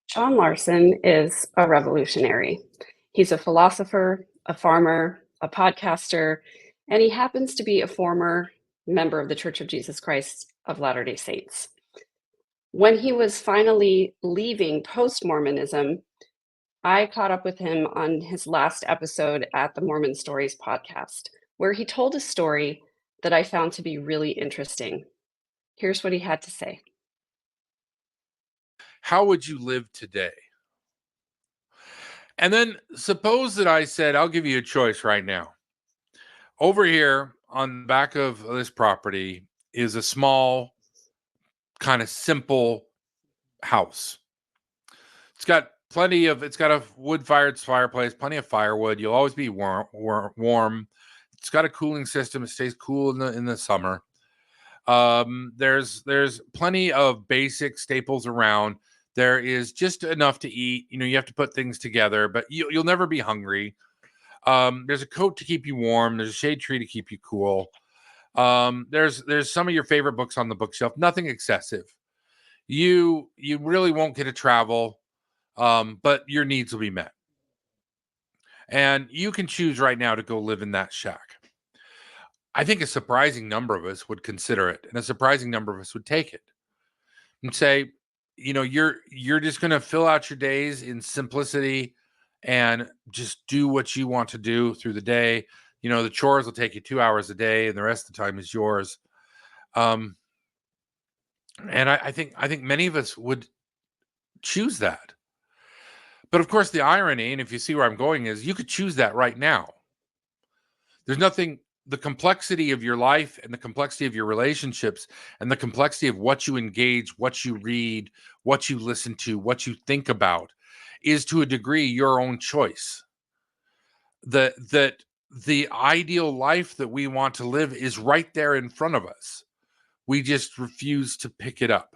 John Larsen is a revolutionary. He's a philosopher, a farmer, a podcaster, and he happens to be a former member of the Church of Jesus Christ of Latter-day Saints. When he was finally leaving post-Mormonism, I caught up with him on his last episode at the Mormon Stories podcast, where he told a story that I found to be really interesting. Here's what he had to say. How would you live today? And then suppose that I said, I'll give you a choice right now. Over here on the back of this property is a small, kind of simple house. It's got a wood-fired fireplace, plenty of firewood. You'll always be warm. It's got a cooling system. It stays cool in the summer. There's plenty of basic staples around. There is just enough to eat. You have to put things together, but you'll never be hungry. There's a coat to keep you warm. There's a shade tree to keep you cool. There's some of your favorite books on the bookshelf. Nothing excessive. You really won't get to travel, but your needs will be met. And you can choose right now to go live in that shack. I think a surprising number of us would consider it, and a surprising number of us would take it and say, you're just going to fill out your days in simplicity and just do what you want to do through the day. The chores will take you 2 hours a day, and the rest of the time is yours. And I think many of us would choose that. But of course, the irony, and if you see where I'm going, is you could choose that right now. There's nothing. The complexity of your life and the complexity of your relationships and the complexity of what you engage, what you read, what you listen to, what you think about is to a degree your own choice. That the ideal life that we want to live is right there in front of us. We just refuse to pick it up.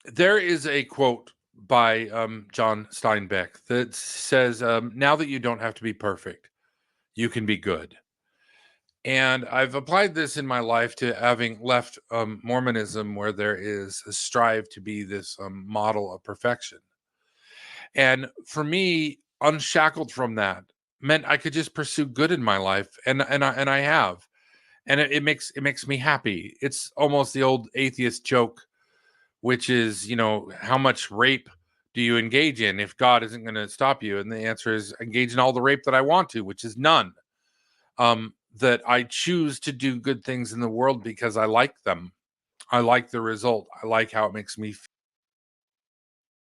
There is a quote by John Steinbeck that says, now that you don't have to be perfect, you can be good. And I've applied this in my life to having left Mormonism, where there is a strive to be this model of perfection. And for me, unshackled from that meant I could just pursue good in my life, and I have, and it makes me happy. It's almost the old atheist joke, which is, how much rape do you engage in if God isn't going to stop you? And the answer is engage in all the rape that I want to, which is none. That I choose to do good things in the world because I like them. I like the result. I like how it makes me feel.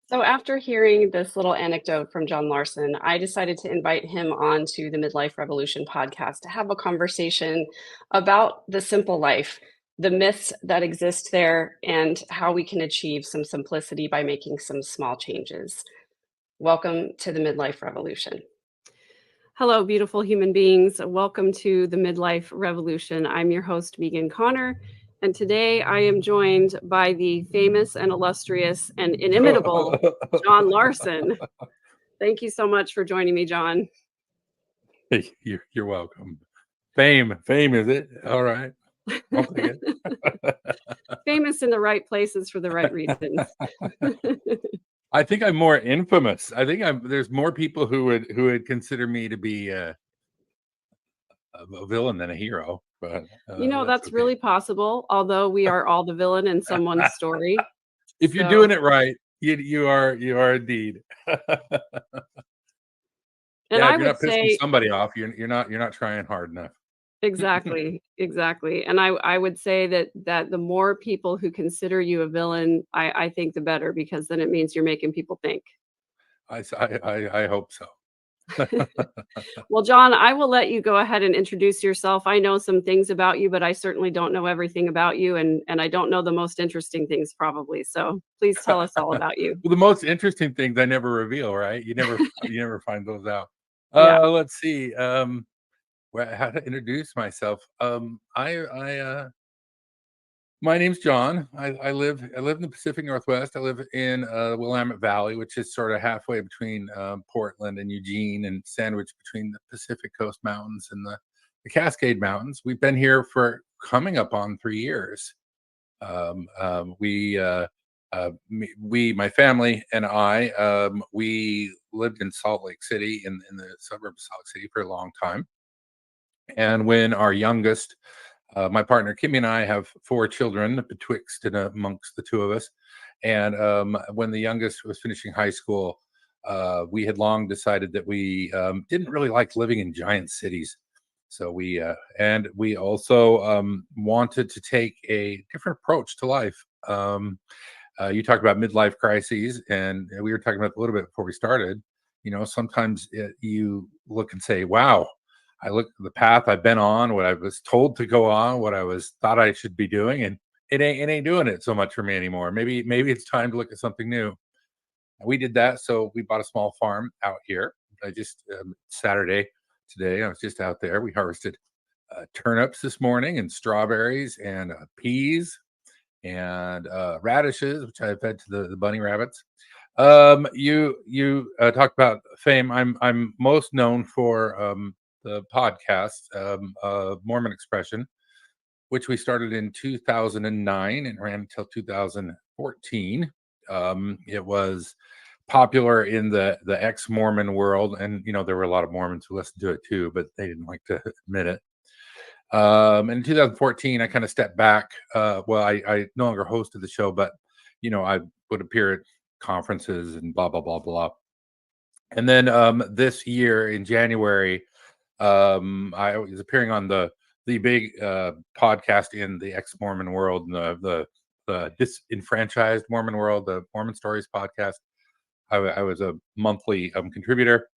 So after hearing this little anecdote from John Larsen, I decided to invite him on to the Midlife Revolution podcast to have a conversation about the simple life, the myths that exist there, and how we can achieve some simplicity by making some small changes. Welcome to the Midlife Revolution. Hello, beautiful human beings. Welcome to the Midlife Revolution. I'm your host, Megan Connor. And today I am joined by the famous and illustrious and inimitable John Larsen. Thank you so much for joining me, John. Hey, you're welcome. Fame, is it? All right. I'll take it. Famous in the right places for the right reasons. I think I'm more infamous. I think there's more people who would consider me to be a villain than a hero. But that's okay. Really possible, although we are all the villain in someone's story. If you're doing it right, you are indeed. And yeah, if you're not pissing somebody off, you're not trying hard enough. Exactly. And I would say that the more people who consider you a villain, I think the better, because then it means you're making people think. I hope so. Well, John, I will let you go ahead and introduce yourself. I know some things about you, but I certainly don't know everything about you, and I don't know the most interesting things probably. So please tell us all about you. Well, the most interesting things I never reveal, right? You never find those out. Yeah. Let's see. How to introduce myself? My name's John. I live in the Pacific Northwest. I live in the Willamette Valley, which is sort of halfway between Portland and Eugene, and sandwiched between the Pacific Coast Mountains and the Cascade Mountains. We've been here for coming up on 3 years. my family and I, we lived in Salt Lake City in the suburb of Salt Lake City for a long time. And when our youngest, my partner Kimmy and I have four children betwixt and amongst the two of us. And when the youngest was finishing high school, we had long decided that we didn't really like living in giant cities. So we also wanted to take a different approach to life. You talked about midlife crises, and we were talking about a little bit before we started. Sometimes you look and say, "Wow, I look at the path I've been on, what I was told to go on, what I was thought I should be doing, and it ain't doing it so much for me anymore. Maybe it's time to look at something new." And we did that, so we bought a small farm out here. I just Saturday today, I was just out there. We harvested turnips this morning, and strawberries, and peas, and radishes, which I fed to the bunny rabbits. You talked about fame. I'm most known for the podcast, Mormon Expression, which we started in 2009 and ran until 2014. It was popular in the ex-Mormon world, and there were a lot of Mormons who listened to it too, but they didn't like to admit it. In 2014, I kind of stepped back. Well, I no longer hosted the show, but I would appear at conferences and blah blah blah blah. And then this year in January, I was appearing on the big podcast in the ex-Mormon world, the disenfranchised Mormon world, the Mormon Stories podcast. I was a monthly contributor,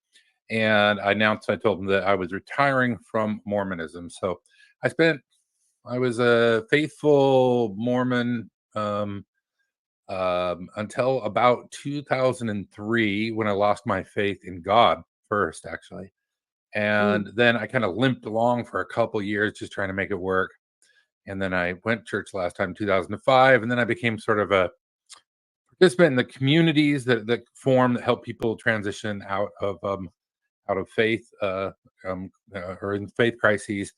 and I told them that I was retiring from Mormonism. So I was a faithful Mormon until about 2003, when I lost my faith in God first, actually. Mm. And then I kind of limped along for a couple years, just trying to make it work. And then I went to church last time, 2005. And then I became sort of a participant in the communities that help people transition out of faith, or in faith crises.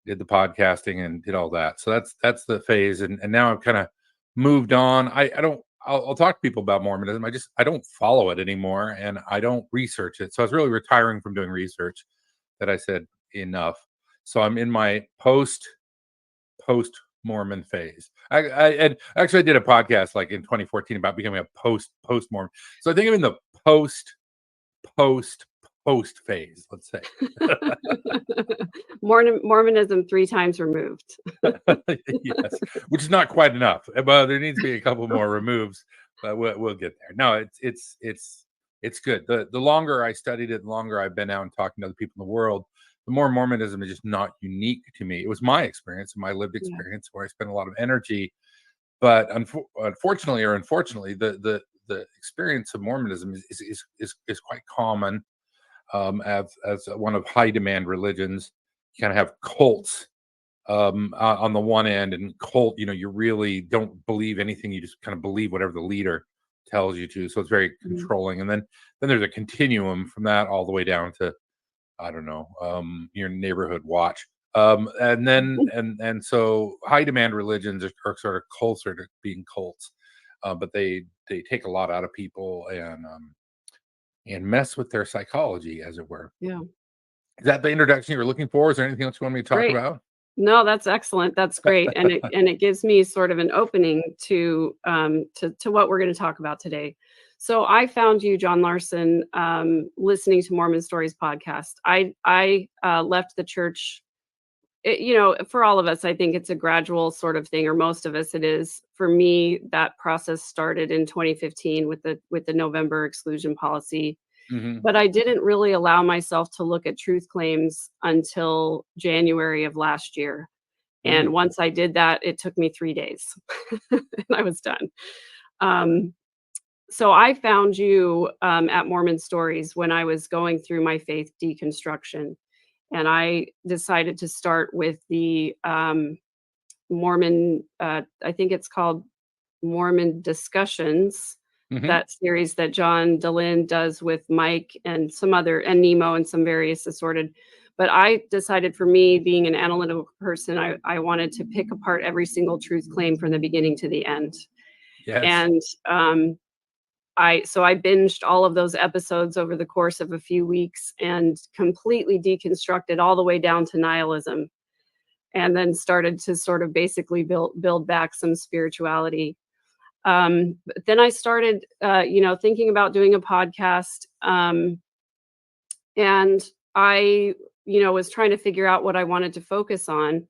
Did the podcasting and did all that. So that's the phase. And now I've kind of moved on. I don't. I'll talk to people about Mormonism. I don't follow it anymore, and I don't research it. So I was really retiring from doing research. That I said enough. So I'm in my post Mormon phase. And actually I did a podcast like in 2014 about becoming a post Mormon. So I think I'm in the post post phase, let's say. Mormonism 3 times removed. Yes, which is not quite enough. But there needs to be a couple more removes, but we'll get there. No, it's good. The longer I studied it, the longer I've been out and talking to other people in the world, the more Mormonism is just not unique to me. It was my experience, my lived Yeah. experience, where I spent a lot of energy. But unfortunately, the experience of Mormonism is quite common, as one of high demand religions. You kind of have cults on the one end, and cult, you really don't believe anything. You just kind of believe whatever the leader tells you to. So it's very Mm. controlling. And then there's a continuum from that all the way down to, I don't know, your neighborhood watch. And so high demand religions are sort of closer to being cults, but they take a lot out of people, and mess with their psychology, as it were. Yeah. Is that the introduction you were looking for? Is there anything else you want me to talk Great. about? No, that's excellent. That's great. And it gives me sort of an opening to what we're going to talk about today. So I found you, John Larsen, listening to Mormon Stories podcast. I left the church. For all of us, I think it's a gradual sort of thing, or most of us, it is. For me, that process started in 2015 with the November exclusion policy. Hmm. But I didn't really allow myself to look at truth claims until January of last year. And Mm. once I did that, it took me 3 days, and I was done. Um, so I found you, at Mormon Stories when I was going through my faith deconstruction, and I decided to start with the, Mormon, I think it's called Mormon Discussions, Hmm. that series that John Dehlin does with Mike and and Nemo and some various assorted. But I decided, for me, being an analytical person, I wanted to pick apart every single truth claim from the beginning to the end. Yes. And I binged all of those episodes over the course of a few weeks and completely deconstructed all the way down to nihilism, and then started to sort of basically build back some spirituality. But then I started, thinking about doing a podcast, and I, was trying to figure out what I wanted to focus on.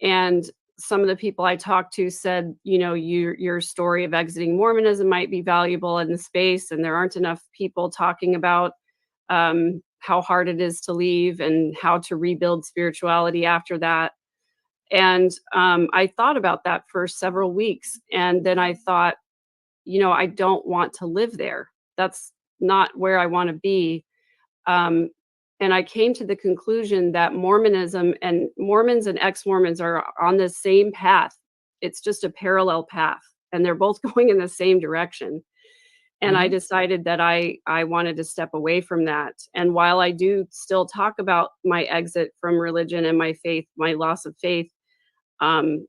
And some of the people I talked to said, your story of exiting Mormonism might be valuable in the space, and there aren't enough people talking about how hard it is to leave and how to rebuild spirituality after that. And I thought about that for several weeks, and then I thought, I don't want to live there. That's not where I want to be. Um, and I came to the conclusion that Mormonism and Mormons and ex-Mormons are on the same path. It's just a parallel path, and they're both going in the same direction. And I Mhm. decided that I wanted to step away from that. And while I do still talk about my exit from religion and my faith, my loss of faith,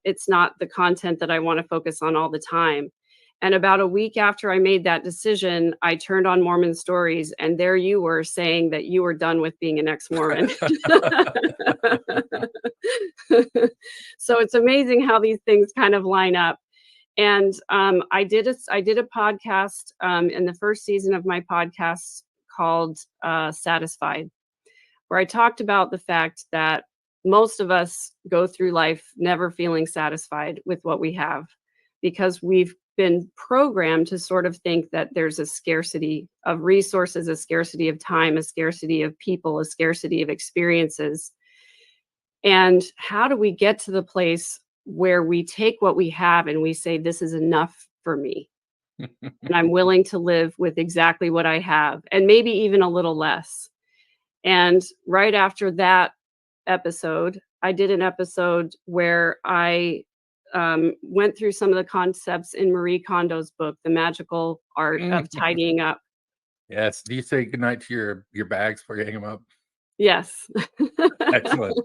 it's not the content that I want to focus on all the time. And about a week after I made that decision, I turned on Mormon Stories, and there you were saying that you were done with being an ex-Mormon. So it's amazing how these things kind of line up. And I did a podcast in the first season of my podcast called Satisfied, where I talked about the fact that most of us go through life never feeling satisfied with what we have, because we've been programmed to sort of think that there's a scarcity of resources, a scarcity of time, a scarcity of people, a scarcity of experiences. And how do we get to the place where we take what we have and we say, this is enough for me? And I'm willing to live with exactly what I have, and maybe even a little less. And right after that episode, I did an episode where I went through some of the concepts in Marie Kondo's book, The Magical Art of Mhm. Tidying Up. Yes. Do you say goodnight to your bags before you hang them up? Yes. Excellent.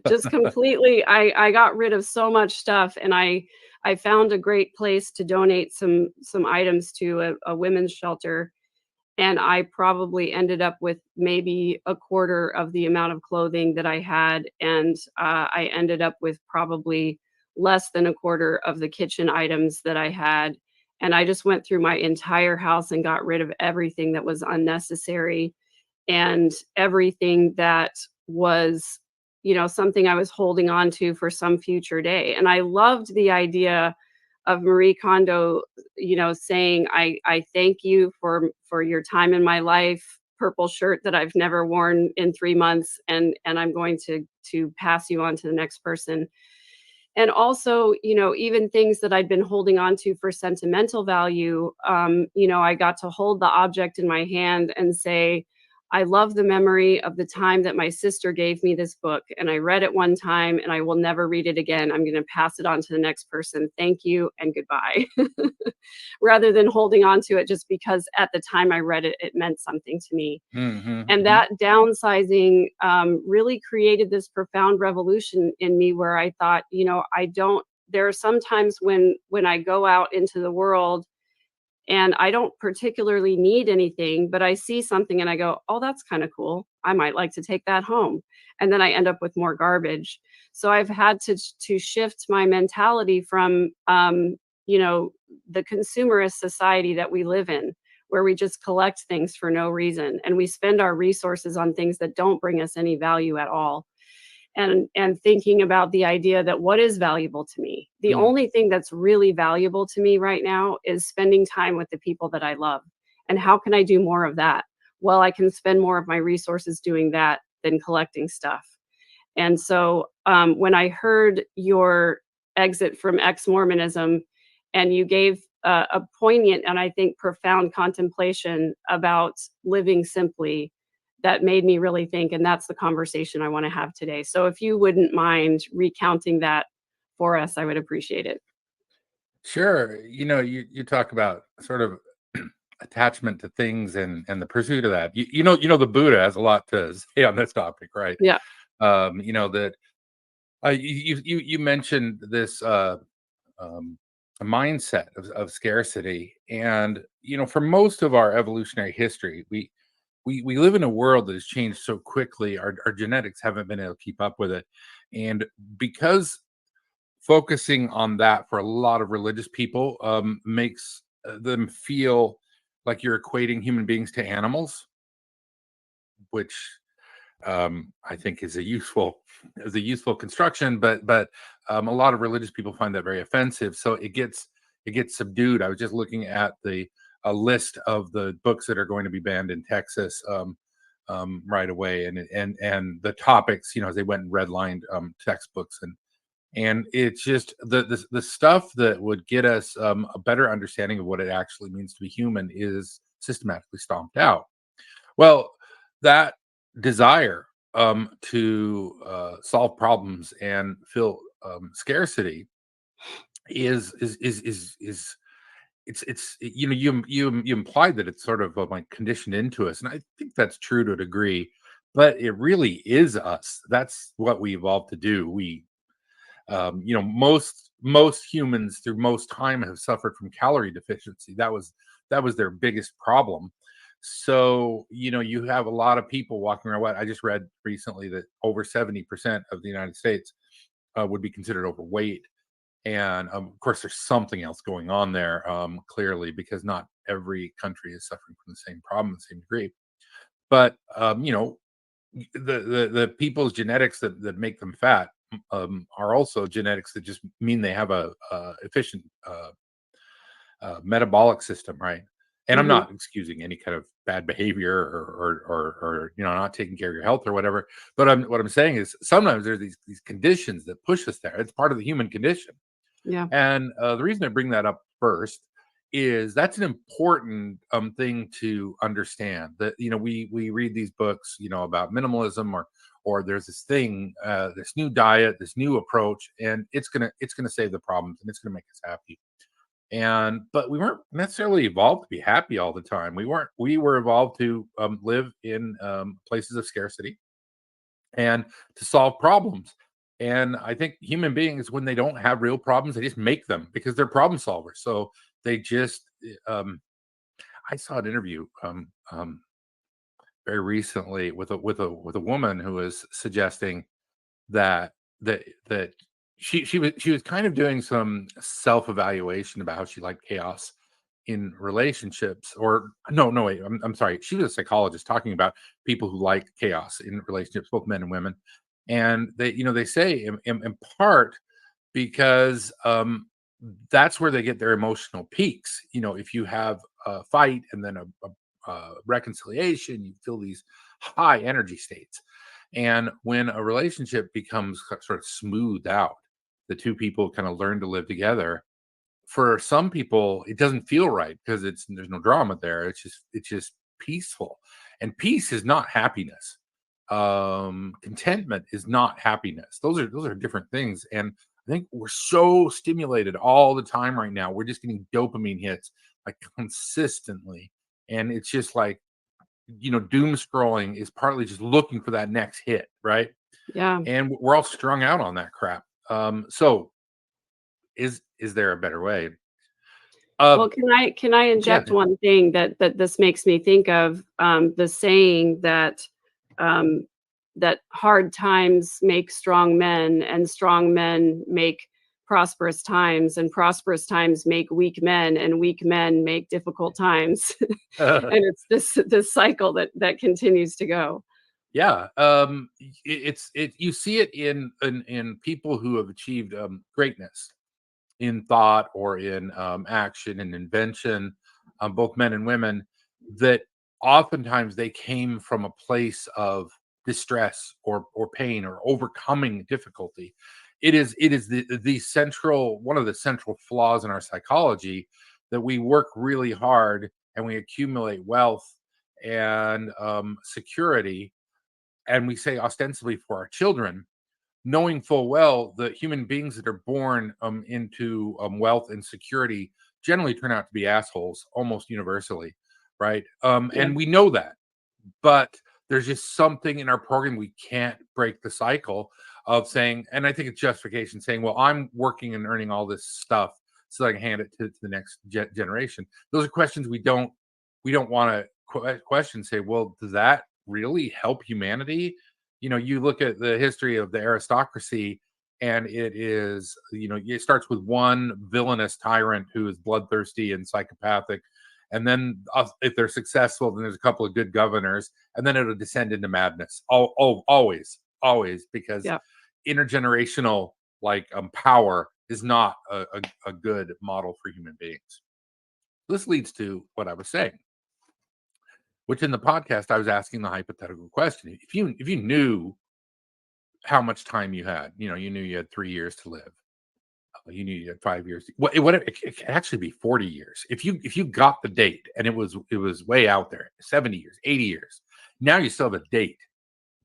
Just completely, I got rid of so much stuff, and I found a great place to donate some items to a women's shelter. And I probably ended up with maybe a quarter of the amount of clothing that I had, and I ended up with probably less than a quarter of the kitchen items that I had. And I just went through my entire house and got rid of everything that was unnecessary, and everything that was, something I was holding on to for some future day. And I loved the idea of Marie Kondo, saying, I thank you for your time in my life, purple shirt that I've never worn in 3 months, and I'm going to pass you on to the next person. And also, even things that I'd been holding on to for sentimental value, I got to hold the object in my hand and say, I love the memory of the time that my sister gave me this book, and I read it one time, and I will never read it again. I'm going to pass it on to the next person. Thank you and goodbye. Rather than holding on to it just because at the time I read it, it meant something to me. Mhm, And mhm. that downsizing really created this profound revolution in me, where I thought, I don't, there are some times when I go out into the world and I don't particularly need anything, but I see something and I go, oh, that's kind of cool. I might like to take that home. And then I end up with more garbage. So I've had to shift my mentality from, the consumerist society that we live in, where we just collect things for no reason and we spend our resources on things that don't bring us any value at all. And thinking about the idea that what is valuable to me, the Mm, only thing that's really valuable to me right now is spending time with the people that I love. And how can I do more of that? Well, I can spend more of my resources doing that than collecting stuff. And so when I heard your exit from ex-Mormonism, and you gave a poignant and I think profound contemplation about living simply, that made me really think. And that's the conversation I want to have today. So if you wouldn't mind recounting that for us, I would appreciate it. sure. You talk about sort of attachment to things and the pursuit of that. You know, the Buddha has a lot to say on this topic, right? Yeah. That you mentioned this. a mindset of scarcity. And for most of our evolutionary history, we live in a world that has changed so quickly. Our genetics haven't been able to keep up with it, and because focusing on that for a lot of religious people makes them feel like you're equating human beings to animals, which I think is a useful construction, but a lot of religious people find that very offensive. So it gets subdued. I was just looking at the a list of the books that are going to be banned in Texas right away, and the topics, as they went and redlined textbooks, and it's just the stuff that would get us a better understanding of what it actually means to be human is systematically stomped out. Well, that desire to solve problems and fill scarcity is you implied that it's sort of like conditioned into us, and I think that's true to a degree, but it really is us. That's what we evolved to do. Most humans through most time have suffered from calorie deficiency. That was their biggest problem. So you have a lot of people walking around. What I just read recently, that over 70% of the United States would be considered overweight, and of course there's something else going on there, clearly, because not every country is suffering from the same problem in the same degree. But the people's genetics that make them fat are also genetics that just mean they have a efficient metabolic system, right? And I'm Mhm. not excusing any kind of bad behavior or not taking care of your health or whatever. But what I'm saying is sometimes there's these conditions that push us there. It's part of the human condition. Yeah. And the reason I bring that up first is that's an important thing to understand. That we read these books, about minimalism, or there's this thing, this new diet, this new approach, and it's gonna save the problems and it's gonna make us happy. And but we weren't necessarily evolved to be happy all the time. We were evolved to live in places of scarcity and to solve problems. And I think human beings, when they don't have real problems, they just make them because they're problem solvers. So they just, I saw an interview very recently with a woman who was suggesting that that she was kind of doing some self evaluation about how she liked chaos in relationships. Or no, wait, I'm sorry, she was a psychologist talking about people who like chaos in relationships, both men and women. And they say in part because that's where they get their emotional peaks. If you have a fight and then a reconciliation, you feel these high energy states. And when a relationship becomes sort of smoothed out, the two people kind of learn to live together. For some people, it doesn't feel right because there's no drama there. It's just peaceful, and peace is not happiness. Contentment is not happiness. Those are different things. And I think we're so stimulated all the time right now. We're just getting dopamine hits like consistently, and it's just like doom scrolling is partly just looking for that next hit, right? Yeah. And we're all strung out on that crap. So is there a better way? Well, can I Yeah. inject one thing that this makes me think of, the saying um, that hard times make strong men, and strong men make prosperous times, and prosperous times make weak men, and weak men make difficult times. And it's this cycle that continues to go. Yeah, you see it in people who have achieved greatness in thought or in action and invention, both men and women, that oftentimes they came from a place of distress or pain or overcoming difficulty. It is the central one of the central flaws in our psychology, that we work really hard and we accumulate wealth and security, and we say ostensibly for our children, knowing full well that human beings that are born into wealth and security generally turn out to be assholes almost universally, right? Yeah. And we know that, but there's just something in our program, we can't break the cycle of saying, and I think it's justification saying, well, I'm working and earning all this stuff so I can hand it to the next generation. Those are questions we don't want to question. Say, well, does that really help humanity? You look at the history of the aristocracy, and it is, it starts with one villainous tyrant who is bloodthirsty and psychopathic, and then if they're successful, then there's a couple of good governors, and then it'll descend into madness. Always, because Yeah. intergenerational power is not a good model for human beings. This leads to what I was saying, which in the podcast I was asking the hypothetical question: if you knew how much time you had, you knew you had 3 years to live, you knew you had 5 years. It could actually be 40 years if you got the date, and it was way out there, 70 years, 80 years. Now you still have a date,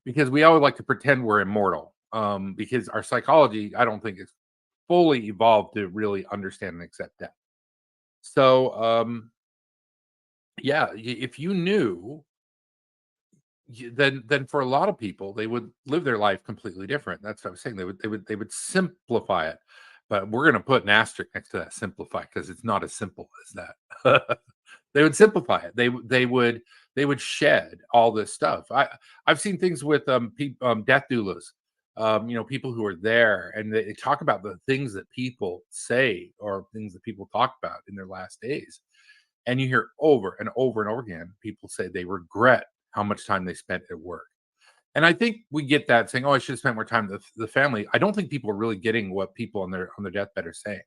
because we always like to pretend we're immortal, because our psychology, I don't think, is fully evolved to really understand and accept that. So, yeah, if you knew, then for a lot of people, they would live their life completely different. That's what I was saying. They would simplify it, but we're going to put an asterisk next to that simplify, because it's not as simple as that. They would simplify it. They would shed all this stuff. I've seen things with death doulas, people who are there, and they talk about the things that people say, or things that people talk about in their last days, and you hear over and over and over again people say they regret how much time they spent at work. And I think we get that, saying, "Oh, I should have spent more time with the family." I don't think people are really getting what people on their deathbed are saying.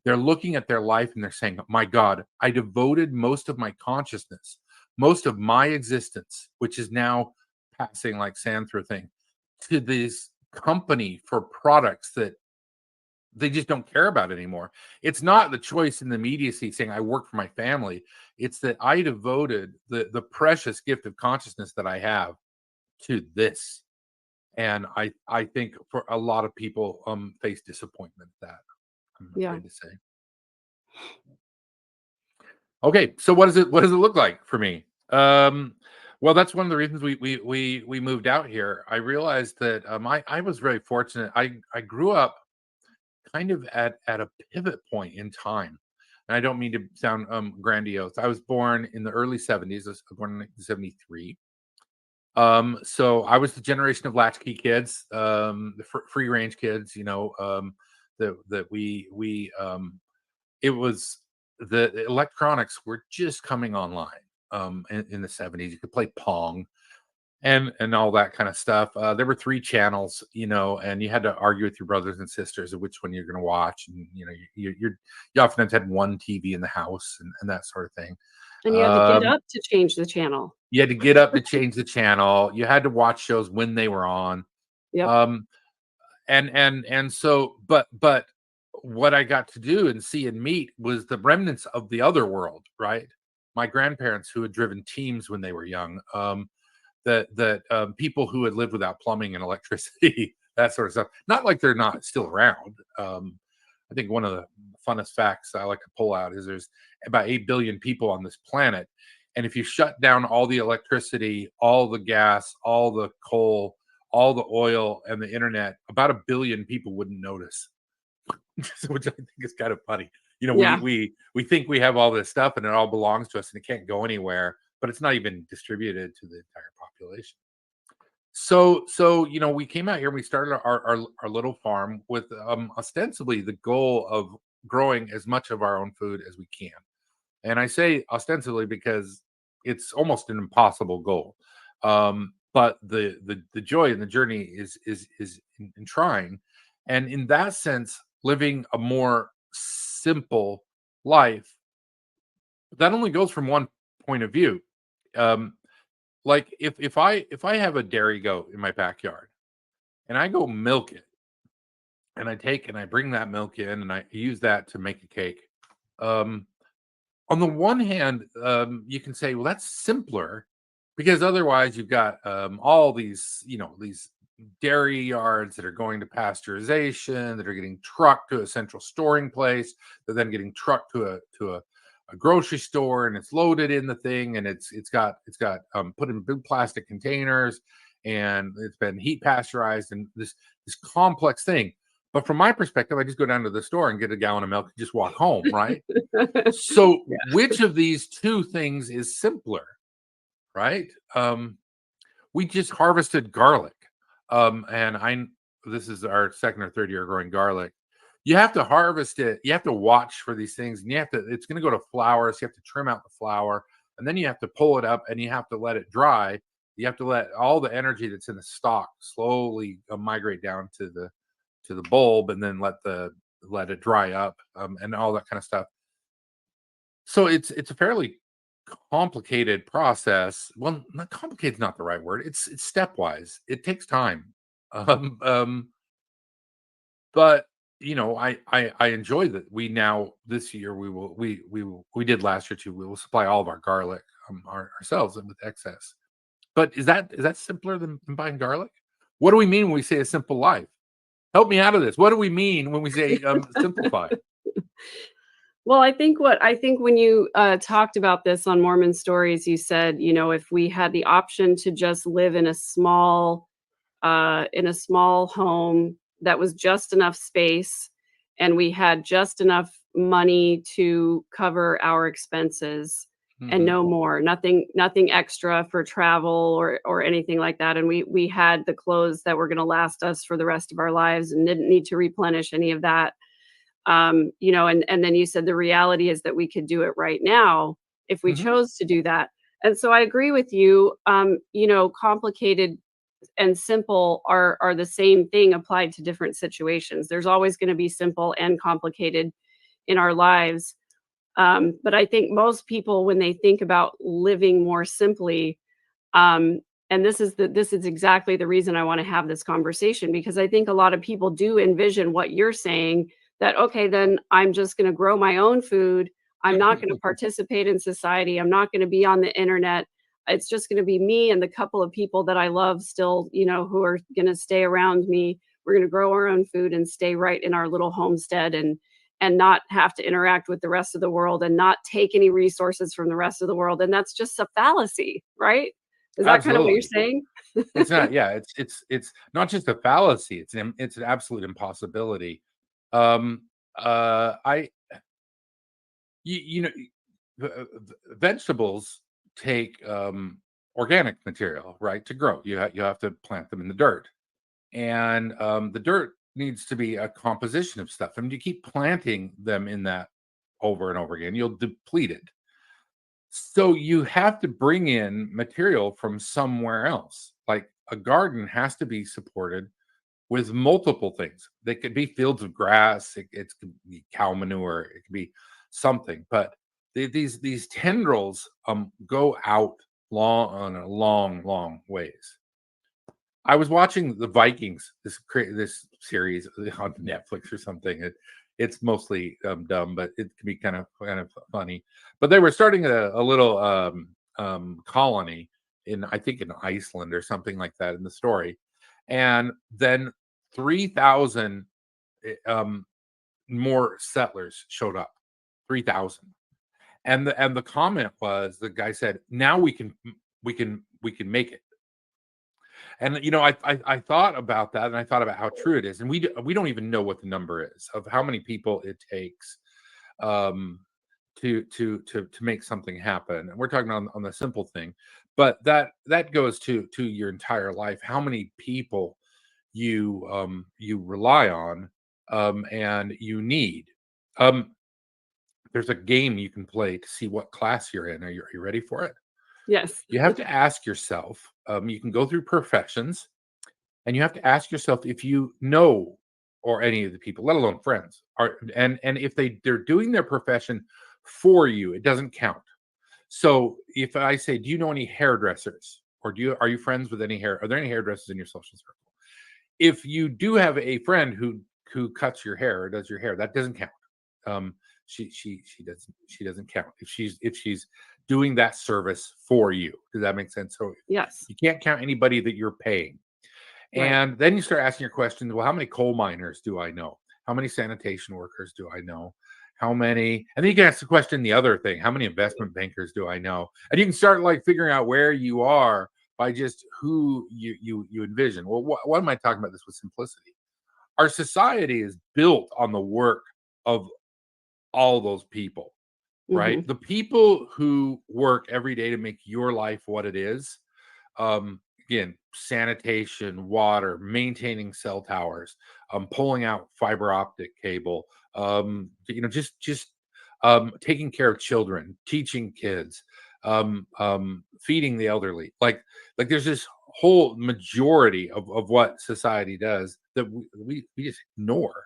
They're looking at their life and they're saying, "My God, I devoted most of my consciousness, most of my existence, which is now passing like sand through a thing, to this company for products that they just don't care about anymore." It's not the choice in the immediacy saying, "I work for my family." It's that I devoted the precious gift of consciousness that I have to this. And I think for a lot of people, face disappointment at that, I'm Yeah. afraid to say. Okay, so what does it look like for me? Well, that's one of the reasons we moved out here. I realized that, I was very fortunate. I grew up kind of at a pivot point in time, and I don't mean to sound grandiose. I was born in the early '70s. I was born in 1973. So I was the generation of latchkey kids, the free range kids. That it was, the electronics were just coming online, in the '70s. You could play Pong and all that kind of stuff. There were three channels, and you had to argue with your brothers and sisters of which one you're going to watch. And you often had one TV in the house, and that sort of thing. And you had to get Um, up to change the channel. you had to get up to change the channel. You had to watch shows when they were on. Yep. Um, and so, but what I got to do and see and meet was the remnants of the other world, right? My grandparents, who had driven teams when they were young, that people who had lived without plumbing and electricity, that sort of stuff. Not like they're not still around. I think one of the funnest facts I like to pull out is there's about 8 billion people on this planet. And if you shut down all the electricity, all the gas, all the coal, all the oil, and the internet, about 1 billion people wouldn't notice. Which I think is kind of funny. We Yeah. we think we have all this stuff and it all belongs to us and it can't go anywhere, but it's not even distributed to the entire population. So we came out here and we started our little farm with, ostensibly the goal of growing as much of our own food as we can. And I say ostensibly because it's almost an impossible goal. But the joy in the journey is in trying. And in that sense, living a more simple life, that only goes from one point of view. Um, like if I have a dairy goat in my backyard and I go milk it, and I take and I bring that milk in and I use that to make a cake. Um, on the one hand, you can say, well, that's simpler, because otherwise you've got, all these dairy yards that are going to pasteurization, that are getting trucked to a central storing place, they're then getting trucked to a grocery store, and it's loaded in the thing, and it's got put in big plastic containers, and it's been heat pasteurized, and this complex thing. But from my perspective, I just go down to the store and get a gallon of milk and just walk home, right? So Yeah. which of these two things is simpler, right? We just harvested garlic. And I This is our second or third year growing garlic. You have to harvest it, you have to watch for these things, and you have to, it's going to go to flower, so you have to trim out the flower, and then you have to pull it up and you have to let it dry. You have to let all the energy that's in the stalk slowly migrate down to the bulb, and then let it dry up, and all that kind of stuff. So it's a fairly complicated process. Well, not complicated is not the right word. It's stepwise. It takes time. Um, um, but I enjoy that we now this year we did last year too. We will supply all of our garlic ourselves and with excess. But is that simpler than buying garlic? What do we mean when we say a simple life? Help me out of this. What do we mean when we say simplify? Well, I think when you talked about this on Mormon Stories, you said, if we had the option to just live in a small home that was just enough space, and we had just enough money to cover our expenses and Hmm. no more, nothing extra for travel or anything like that. And we had the clothes that were going to last us for the rest of our lives and didn't need to replenish any of that. And then you said the reality is that we could do it right now if we Hmm. chose to do that. And so I agree with you. Complicated and simple are the same thing applied to different situations. There's always going to be simple and complicated in our lives. But I think most people, when they think about living more simply, um, and this is exactly the reason I want to have this conversation, because I think a lot of people do envision what you're saying, that okay, then I'm just going to grow my own food. I'm not going to participate in society. I'm not going to be on the internet. It's just going to be me and the couple of people that I love still, who are going to stay around me. We're going to grow our own food and stay right in our little homestead and not have to interact with the rest of the world and not take any resources from the rest of the world. And that's just a fallacy, right? Is that kind of what you're Absolutely. saying? It's not. Yeah, it's not just a fallacy. It's an absolute impossibility. Um, I you know vegetables take organic material, right, to grow. You have to plant them in the dirt, and the dirt needs to be a composition of stuff. I mean, you keep planting them in that over and over again, you'll deplete it. So you have to bring in material from somewhere else. Like a garden has to be supported with multiple things. They could be fields of grass, it could be cow manure, it could be something. But these tendrils go out long on a long ways. I was watching the Vikings, this series on Netflix or something. It's mostly dumb, but it can be kind of funny. But they were starting a little colony in, I think, in Iceland or something like that in the story, and then 3,000 um, more settlers showed up. 3,000, and the comment was, the guy said, "Now we can make it." And I thought about that, and I thought about how true it is, and we don't even know what the number is of how many people it takes um, to make something happen. And we're talking on the simple thing, but that goes to your entire life. How many people you rely on, and you need. Um, there's a game you can play to see what class you're in. Are you ready for it? Yes. You have to ask yourself. You can go through professions, and you have to ask yourself if you know, or any of the people, let alone friends, are, and if they're doing their profession for you, it doesn't count. So if I say, do you know any hairdressers, or are you friends with any are there any hairdressers in your social circle? If you do have a friend who cuts your hair or does your hair, that doesn't count. um she doesn't count if she's doing that service for you. Does that make sense? So Yes. you can't count anybody that you're paying. Right. And then you start asking your questions. Well, how many coal miners do I know? How many sanitation workers do I know? How many? And then you can ask the question, the other thing, how many investment bankers do I know? And you can start like figuring out where you are by just who you envision. Well, what am I talking about this with simplicity? our society is built on the work of all those people, right? Mhm. The people who work every day to make your life what it is, again, sanitation, water, maintaining cell towers, pulling out fiber optic cable, taking care of children, teaching kids, feeding the elderly. Like there's this whole majority of what society does that we just ignore.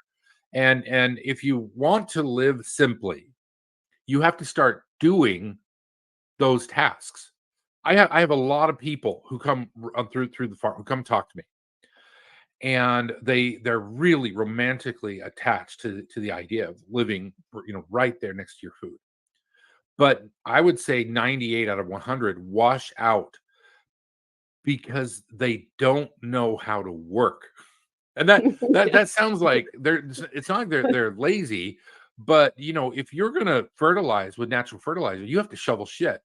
And if you want to live simply, you have to start doing those tasks. I have a lot of people who come through the farm, who come talk to me, and they're really romantically attached to the idea of living, right there next to your food. But I would say 98 out of 100 wash out because they don't know how to work. And that Yes. sounds like it's not like they're lazy, but if you're gonna fertilize with natural fertilizer, you have to shovel shit.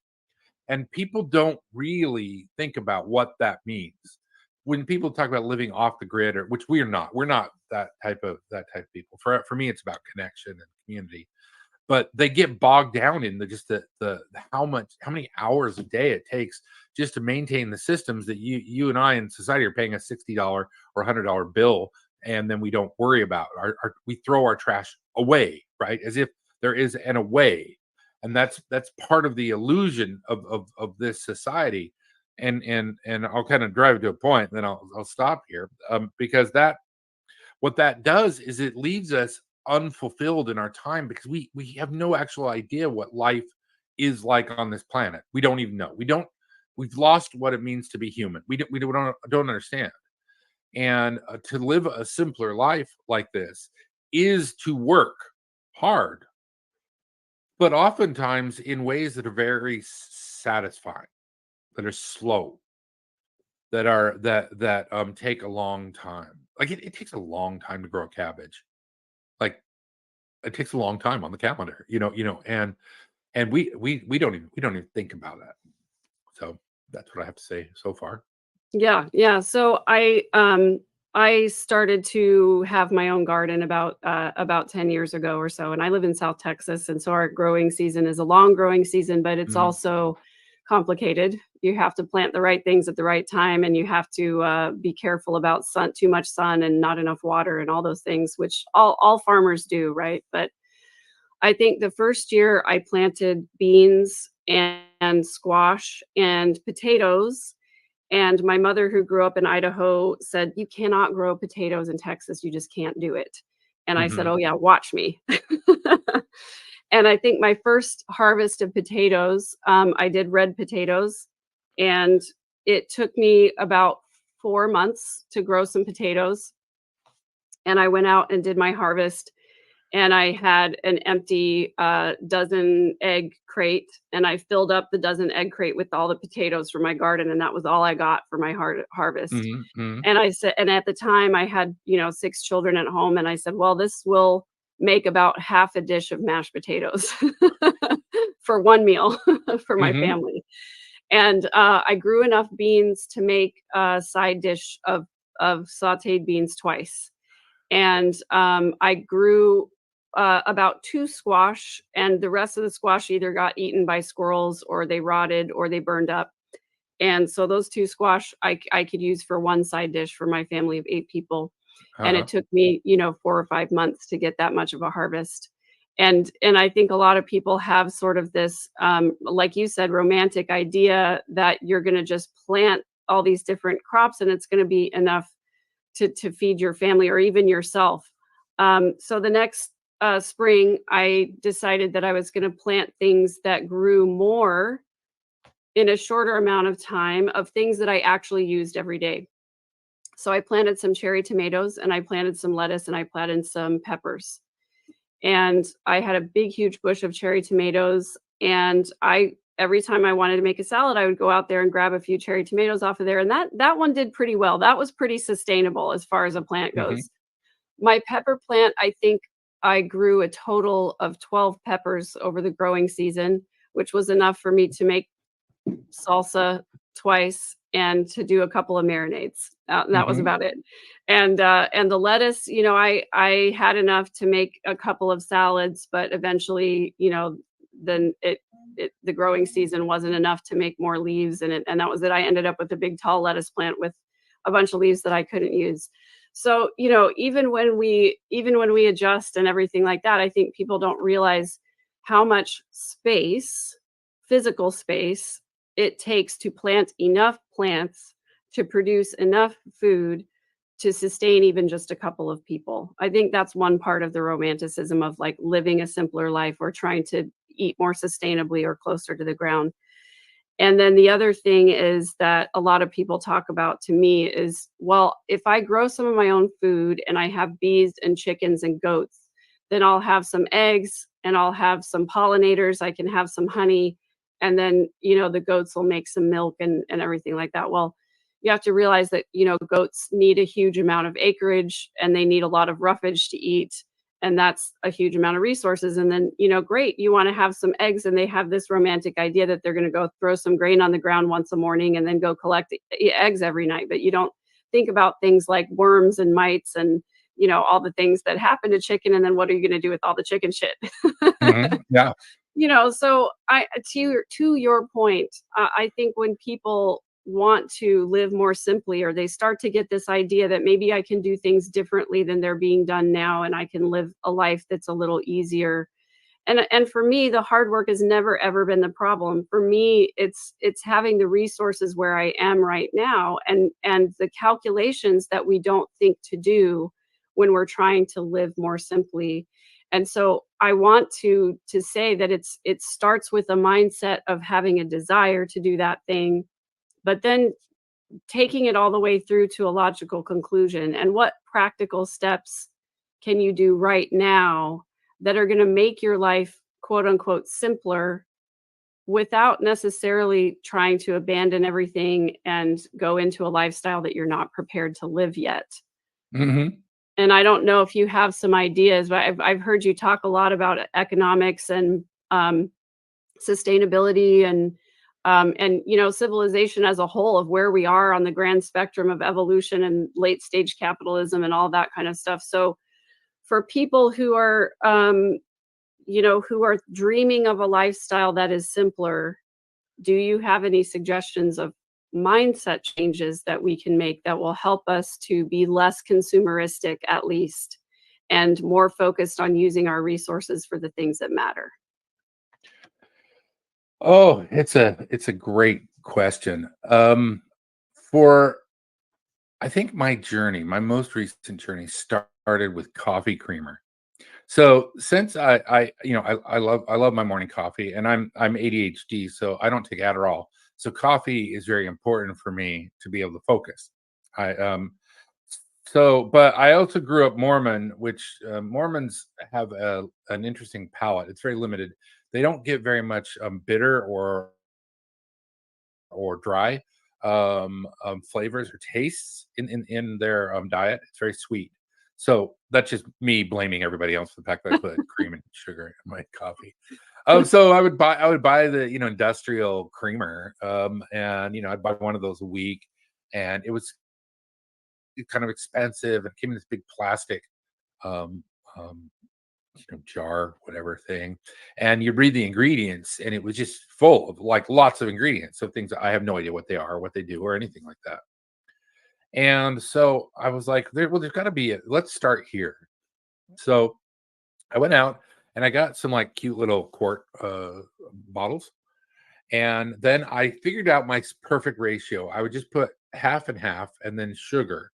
And people don't really think about what that means. When people talk about living off the grid, or which we're not that type of people. For me, it's about connection and community. But they get bogged down in the how many hours a day it takes just to maintain the systems that you and I in society are paying a $60 or $100 bill, and then we don't worry about we throw our trash away, right? As if there is an away, and that's part of the illusion of this society. And I'll kind of drive to a point, and then I'll stop here, because that what that does is it leaves us unfulfilled in our time because we have no actual idea what life is like on this planet. We don't even know. We've lost what it means to be human. We don't understand. And to live a simpler life like this is to work hard, but oftentimes in ways that are very satisfying, that are slow, that take a long time. Like it takes a long time to grow a cabbage. Like it takes a long time on the calendar, and we don't even think about that. So that's what I have to say so far. Yeah, yeah. So I started to have my own garden about 10 years ago or so, and I live in South Texas, and so our growing season is a long growing season, but it's Mhm, also complicated. You have to plant the right things at the right time, and you have to be careful about too much sun and not enough water and all those things, which all farmers do, right? But I think the first year I planted beans and squash and potatoes, and my mother, who grew up in Idaho, said, "You cannot grow potatoes in Texas, you just can't do it." And I said, mhm, "Oh, yeah, watch me." And I think my first harvest of potatoes, I did red potatoes, and it took me about 4 months to grow some potatoes, and I went out and did my harvest, and I had an empty, dozen egg crate, and I filled up the dozen egg crate with all the potatoes from my garden, and that was all I got for my harvest. mhm, mhm, And I said, and at the time I had, 6 children at home, and I said, "Well, this will make about half a dish of mashed potatoes for one meal for my mhm, family." And, I grew enough beans to make a side dish of sautéed beans twice. And, I grew, about 2 squash, and the rest of the squash either got eaten by squirrels or they rotted or they burned up. And so those 2 squash I could use for one side dish for my family of 8 people, and it uh-huh, took me, 4 or 5 months to get that much of a harvest. And I think a lot of people have sort of this, like you said, romantic idea that you're gonna just plant all these different crops and it's gonna be enough to feed your family or even yourself. So the next spring, I decided that I was going to plant things that grew more in a shorter amount of time of things that I actually used every day. So I planted some cherry tomatoes and I planted some lettuce and I planted some peppers. And I had a big, huge bush of cherry tomatoes. And I every time I wanted to make a salad, I would go out there and grab a few cherry tomatoes off of there. And that one did pretty well. That was pretty sustainable as far as a plant mhm, goes. My pepper plant, I think I grew a total of 12 peppers over the growing season, which was enough for me to make salsa twice and to do a couple of marinades. That was Mhm. about it. And the lettuce, I had enough to make a couple of salads, but eventually, then the growing season wasn't enough to make more leaves, and that was it. I ended up with a big tall lettuce plant with a bunch of leaves that I couldn't use. So, even when we adjust and everything like that, I think people don't realize how much space, physical space, it takes to plant enough plants to produce enough food to sustain even just a couple of people. I think that's one part of the romanticism of like living a simpler life or trying to eat more sustainably or closer to the ground. And then the other thing is that a lot of people talk about to me is, well, if I grow some of my own food and I have bees and chickens and goats, then I'll have some eggs and I'll have some pollinators. I can have some honey. And then, the goats will make some milk and everything like that. Well, you have to realize that, goats need a huge amount of acreage and they need a lot of roughage to eat, and that's a huge amount of resources. And then, great, you want to have some eggs, and they have this romantic idea that they're going to go throw some grain on the ground once a morning and then go collect eggs every night. But you don't think about things like worms and mites and all the things that happen to chicken. And then what are you going to do with all the chicken shit? Mhm. Yeah. So I to your point, I think when people want to live more simply, or they start to get this idea that maybe I can do things differently than they're being done now, and I can live a life that's a little easier. And for me, the hard work has never ever been the problem. For me, it's having the resources where I am right now, and the calculations that we don't think to do when we're trying to live more simply. And so I want to say that it starts with a mindset of having a desire to do that thing, but then taking it all the way through to a logical conclusion. And what practical steps can you do right now that are going to make your life, quote unquote, simpler, without necessarily trying to abandon everything and go into a lifestyle that you're not prepared to live yet? Mhm. And I don't know if you have some ideas, but I've heard you talk a lot about economics and sustainability and civilization as a whole, of where we are on the grand spectrum of evolution and late stage capitalism and all that kind of stuff. So for people who are dreaming of a lifestyle that is simpler, do you have any suggestions of mindset changes that we can make that will help us to be less consumeristic, at least, and more focused on using our resources for the things that matter? Oh, it's a great question. For I think my journey, my most recent journey started with coffee creamer. So since I love my morning coffee, and I'm ADHD, so I don't take Adderall. So coffee is very important for me to be able to focus. I so but I also grew up Mormon, which Mormons have an interesting palate. It's very limited. They don't get very much bitter or dry flavors or tastes in their diet. It's very sweet. So that's just me blaming everybody else for the fact that I put cream and sugar in my coffee. So I would buy the industrial creamer, and I'd buy one of those a week, and it was kind of expensive and came in this big plastic um, um, jar, whatever thing, and you read the ingredients, and it was just full of like lots of ingredients, so things I have no idea what they are, what they do, or anything like that. And so I was like, there's got to be let's start here. So I went out and I got some like cute little quart bottles, and then I figured out my perfect ratio. I would just put half and half, and then sugar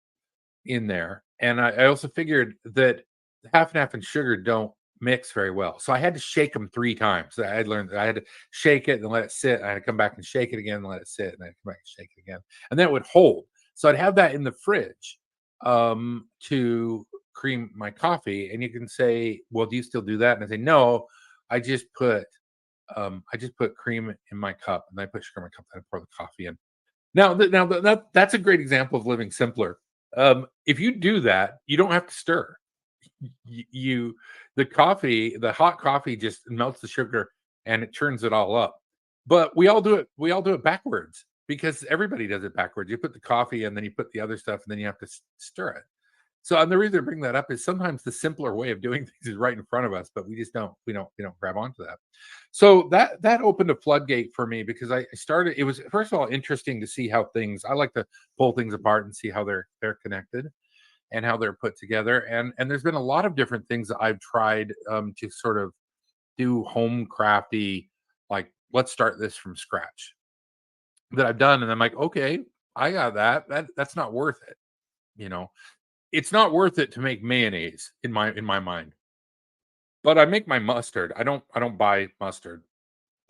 in there. And I also figured that half and half and sugar don't mix very well. So I had to shake them 3 times. I had learned that I had to shake it and let it sit. I had to come back and shake it again and let it sit, and then come back and shake it again. And then it would hold. So I'd have that in the fridge to cream my coffee. And you can say, well, do you still do that? And I say, no, I just put cream in my cup, and I put sugar in my cup, and I pour the coffee in. That's a great example of living simpler. If you do that, you don't have to stir. You the hot coffee just melts the sugar and it churns it all up. But we all do it backwards. because everybody does it backwards. You put the coffee and then you put the other stuff and then you have to stir it. So, and the reason I bring that up is sometimes the simpler way of doing things is right in front of us, but we just don't grab onto that. So that opened a floodgate for me because I started. It was first of all interesting to see how things. I like to pull things apart and see how they're connected and how they're put together. And there's been a lot of different things that I've tried to sort of do home crafty, like let's start this from scratch that I've done, and I'm like, okay, I got that. That's not worth it, you know. It's not worth it to make mayonnaise in my mind. But I make my mustard. I don't buy mustard,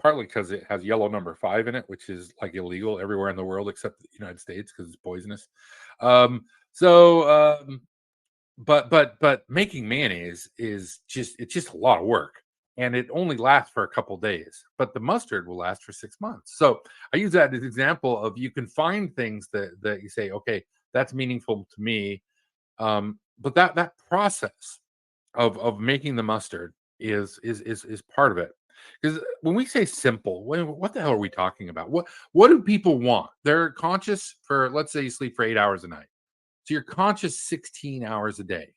partly because it has yellow number 5 in it, which is like illegal everywhere in the world except the United States because it's poisonous. Um, so but making mayonnaise is just a lot of work. And it only lasts for a couple days, but the mustard will last for 6 months. So I use that as an example of you can find things that you say, okay, that's meaningful to me. But that process of making the mustard is part of it. Because when we say simple, what the hell are we talking about? What do people want? They're conscious for, let's say you sleep for 8 hours a night. So you're conscious 16 hours a day.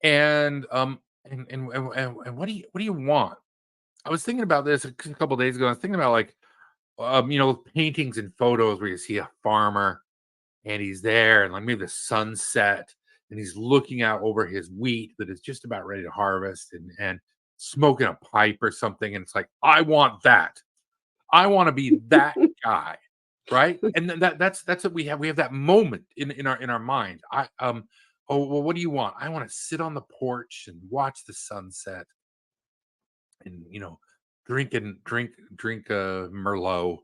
And and what do you want? I was thinking about this a couple days ago. I was thinking about like paintings and photos where you see a farmer and he's there and like maybe the sunset and he's looking out over his wheat that is just about ready to harvest and smoking a pipe or something, and it's like, I want that. I want to be that guy, right? And then that's what we have that moment in our mind. Oh, well, what do you want? I want to sit on the porch and watch the sunset and drink merlot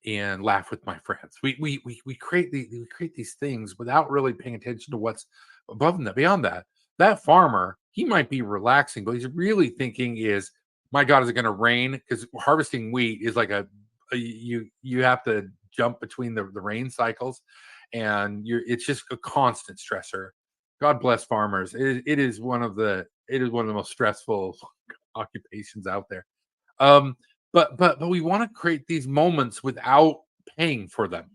and laugh with my friends. We create these things without really paying attention to what's above and beyond that. That farmer, he might be relaxing, but he's really thinking is, my God, is it going to rain? Because harvesting wheat is like you have to jump between the rain cycles, and it's just a constant stressor. God bless farmers. It is one of the most stressful occupations out there. Um, but we want to create these moments without paying for them.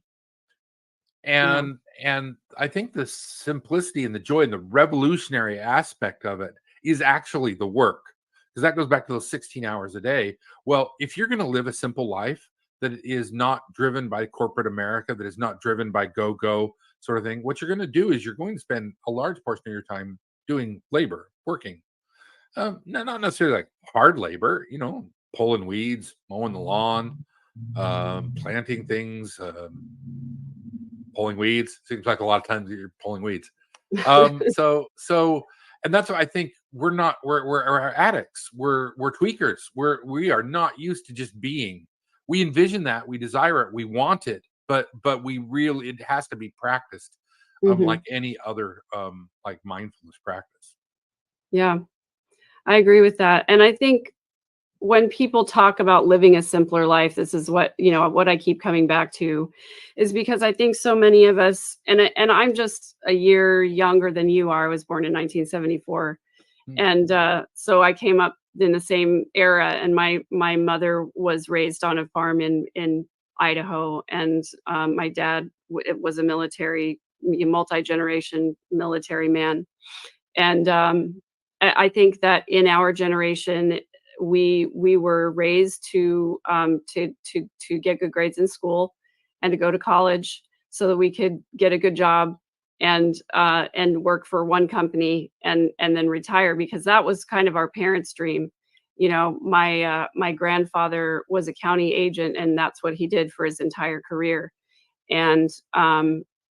Yeah. And I think the simplicity and the joy and the revolutionary aspect of it is actually the work. Because that goes back to those 16 hours a day. Well, if you're going to live a simple life that is not driven by corporate America, that is not driven by go sort of thing, what you're going to do is you're going to spend a large portion of your time doing labor, working. Not necessarily like hard labor, pulling weeds, mowing the lawn, planting things, pulling weeds. Seems like a lot of times you're pulling weeds. So, and that's why I think we're addicts. We're tweakers. We are not used to just being. We envision that, we desire it, we want it, but it has to be practiced, like Mhm. any other like mindfulness practice. Yeah, I agree with that, and I think when people talk about living a simpler life, this is what I keep coming back to, is because I think so many of us, and I'm just a year younger than you are. I was born in 1974, Mm. and so I came up in the same era. And my mother was raised on a farm in Idaho, and my dad was a multi-generation military man. And I think that in our generation, we were raised to get good grades in school and to go to college so that we could get a good job and work for one company and then retire, because that was kind of our parents' dream. My grandfather was a county agent, and that's what he did for his entire career. And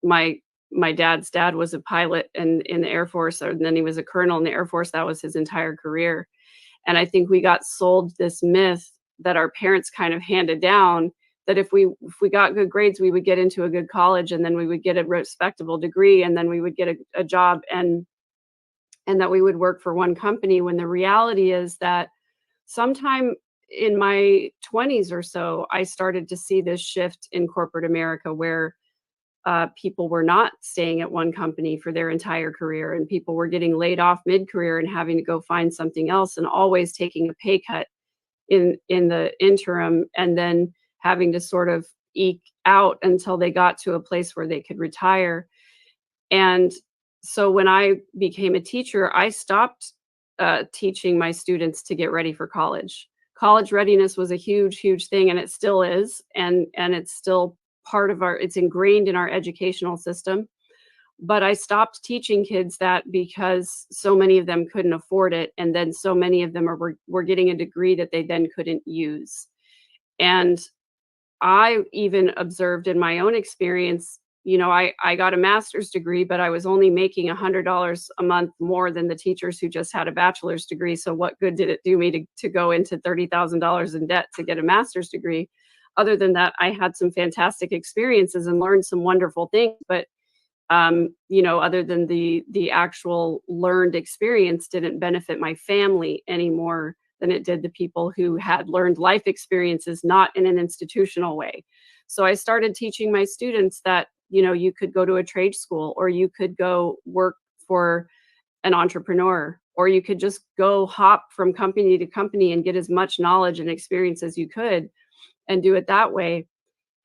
my my dad's dad was a pilot in the Air Force, and then he was a colonel in the Air Force. That was his entire career. And I think we got sold this myth that our parents kind of handed down, that if we got good grades, we would get into a good college, and then we would get a respectable degree, and then we would get a job, and that we would work for one company, when the reality is that sometime in my 20s or so, I started to see this shift in corporate America, where people were not staying at one company for their entire career, and people were getting laid off mid-career and having to go find something else, and always taking a pay cut in the interim, and then having to sort of eke out until they got to a place where they could retire. And so when I became a teacher, I stopped teaching my students to get ready for college. College readiness was a huge, huge thing, and it still is, and it's still part of our. It's ingrained in our educational system. But I stopped teaching kids that because so many of them couldn't afford it, and then so many of them were getting a degree that they then couldn't use. And I even observed in my own experience, I got a master's degree, but I was only making $100 a month more than the teachers who just had a bachelor's degree. So what good did it do me to go into $30,000 in debt to get a master's degree? Other than that, I had some fantastic experiences and learned some wonderful things, but other than the actual learned experience didn't benefit my family any more than it did the people who had learned life experiences, not in an institutional way. So I started teaching my students that, you could go to a trade school, or you could go work for an entrepreneur, or you could just go hop from company to company and get as much knowledge and experience as you could and do it that way.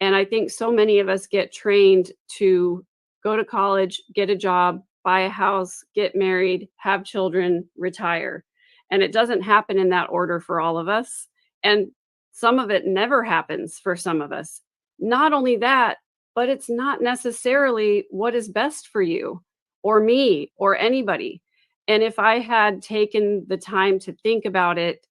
And I think so many of us get trained to go to college, get a job, buy a house, get married, have children, retire. And it doesn't happen in that order for all of us. And some of it never happens for some of us. Not only that, but it's not necessarily what is best for you or me or anybody. And if I had taken the time to think about it,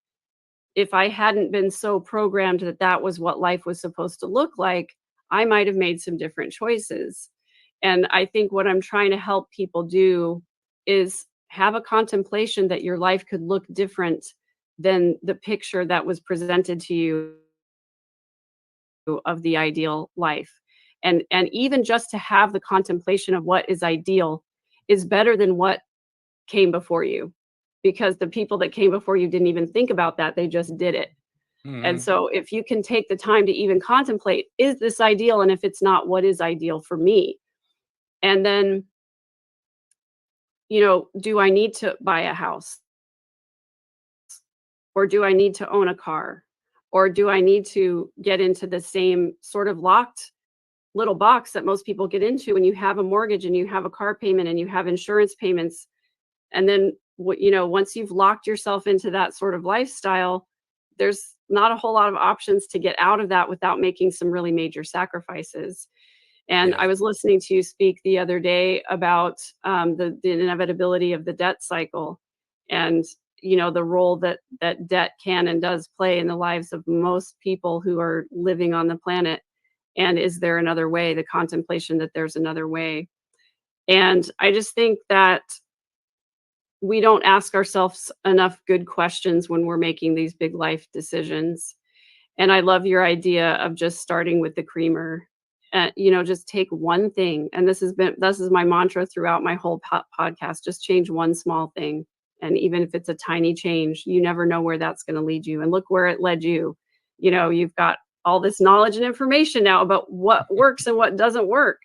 if I hadn't been so programmed that that was what life was supposed to look like, I might have made some different choices. And I think what I'm trying to help people do is have a contemplation that your life could look different than the picture that was presented to you of the ideal life. And even just to have the contemplation of what is ideal is better than what came before you, because the people that came before you didn't even think about that, they just did it. And Mhm. so if you can take the time to even contemplate, is this ideal? And if it's not, what is ideal for me? And then, do I need to buy a house? Or do I need to own a car? Or do I need to get into the same sort of locked little box that most people get into when you have a mortgage and you have a car payment and you have insurance payments? And then once you've locked yourself into that sort of lifestyle, there's not a whole lot of options to get out of that without making some really major sacrifices. And I Yes. was listening to you speak the other day about the inevitability of the debt cycle, and the role that debt can and does play in the lives of most people who are living on the planet. And is there another way? The contemplation that there's another way. And I just think that we don't ask ourselves enough good questions when we're making these big life decisions. And I love your idea of just starting with the creamer. Just take one thing. And this is my mantra throughout my whole podcast. Just change one small thing. And even if it's a tiny change, you never know where that's going to lead you. And look where it led you. You've got all this knowledge and information now about what works and what doesn't work.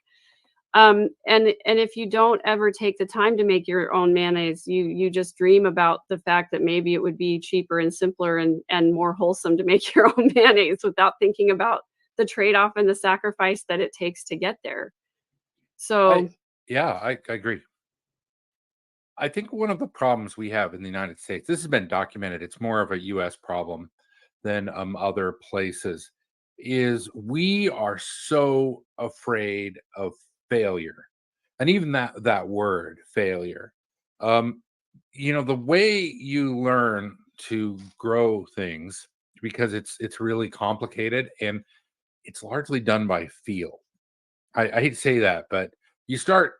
And if you don't ever take the time to make your own mayonnaise, you just dream about the fact that maybe it would be cheaper and simpler and more wholesome to make your own mayonnaise without thinking about the trade-off and the sacrifice that it takes to get there. I So Yeah, I agree. I think one of the problems we have in the United States, this has been documented, it's more of a US problem than other places, is we are so afraid of failure. And even that word failure. Um, the way you learn to grow things, because it's really complicated and it's largely done by feel. I hate to say that, but you start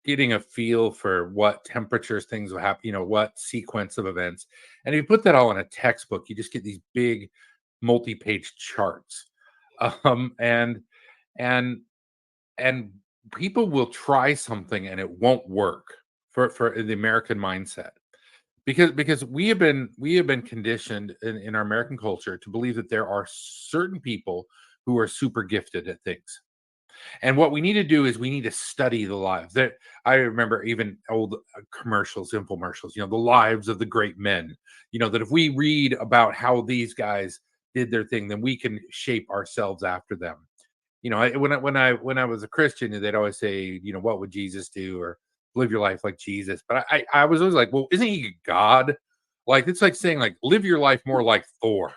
getting a feel for what temperatures things will happen, what sequence of events. And if you put that all in a textbook, you just get these big multi-page charts. Um, and and and people will try something and it won't work for the American mindset. Because we have been conditioned in our American culture to believe that there are certain people who are super gifted at things, and what we need to do is we need to study the lives. That I remember even old commercials, infomercials, the lives of the great men. That if we read about how these guys did their thing, then we can shape ourselves after them. when I was a Christian, they'd always say, what would Jesus do, or live your life like Jesus. But I was always like, well, isn't he God? Like, it's like saying, like, live your life more like Thor.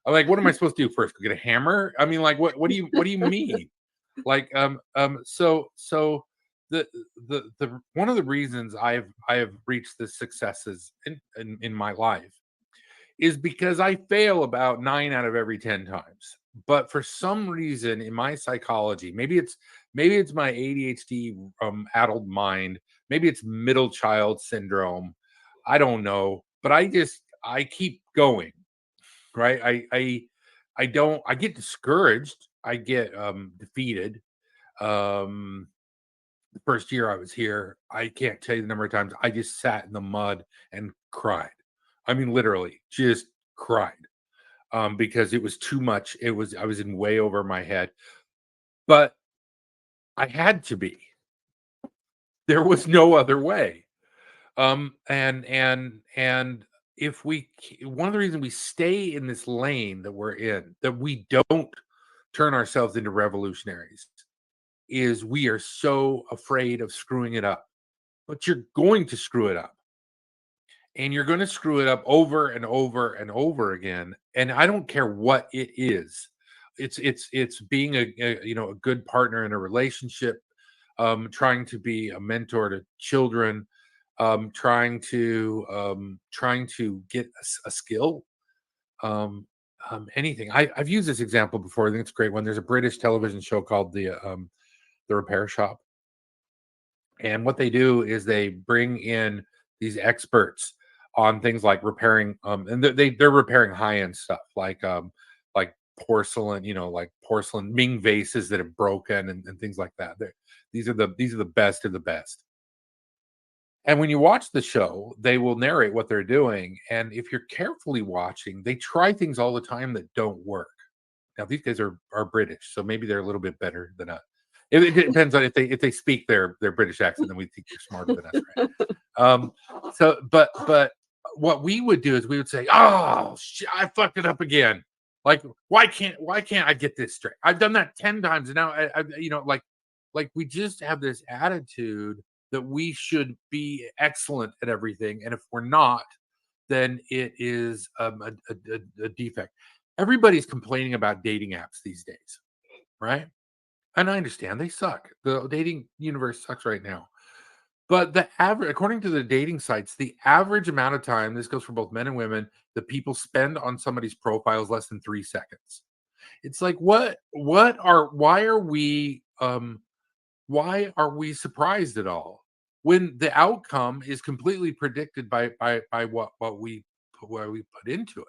I'm like, what am I supposed to do first? Go get a hammer? I mean, like, what do you mean? Like, so the the one of the reasons I have reached the successes in my life is because I fail about 9 out of every 10 times. But for some reason in my psychology, maybe it's my ADHD addled mind, maybe it's middle child syndrome. I don't know, but I keep going, right? I don't I get discouraged, I get defeated. Um the first year I was here, I can't tell you the number of times I just sat in the mud and cried. I mean, literally, just cried, because it was too much. I was in way over my head, but I had to be. There was no other way. And if one of the reasons we stay in this lane that we're in, that we don't turn ourselves into revolutionaries, is we are so afraid of screwing it up. But you're going to screw it up, and you're going to screw it up over and over and over again, and I don't care what it is. It's being a good partner in a relationship, trying to be a mentor to children, trying to get a skill, um anything. I've used this example before. I think it's a great one. There's a British television show called the Repair Shop. And what they do is they bring in these experts on things like repairing, and they're repairing high end stuff like porcelain, like porcelain Ming vases that have broken, and things like that. These are the best of the best. And when you watch the show, they will narrate what they're doing. And if you're carefully watching, they try things all the time that don't work. Now these guys are British, so maybe they're a little bit better than us. It depends on if they speak their British accent, then we think they're smarter than us, right? But what we would do is we would say, "Oh, I fucked it up again. Like, why can't I get this straight? I've done that 10 times, and now like we just have this attitude that we should be excellent at everything, and if we're not, then it is a defect. Everybody's complaining about dating apps these days, right? And I understand they suck. The dating universe sucks right now. But the average, according to the dating sites, the average amount of time, this goes for both men and women, that people spend on somebody's profile is less than 3 seconds. It's like, why are we surprised at all when the outcome is completely predicted by what we put into it?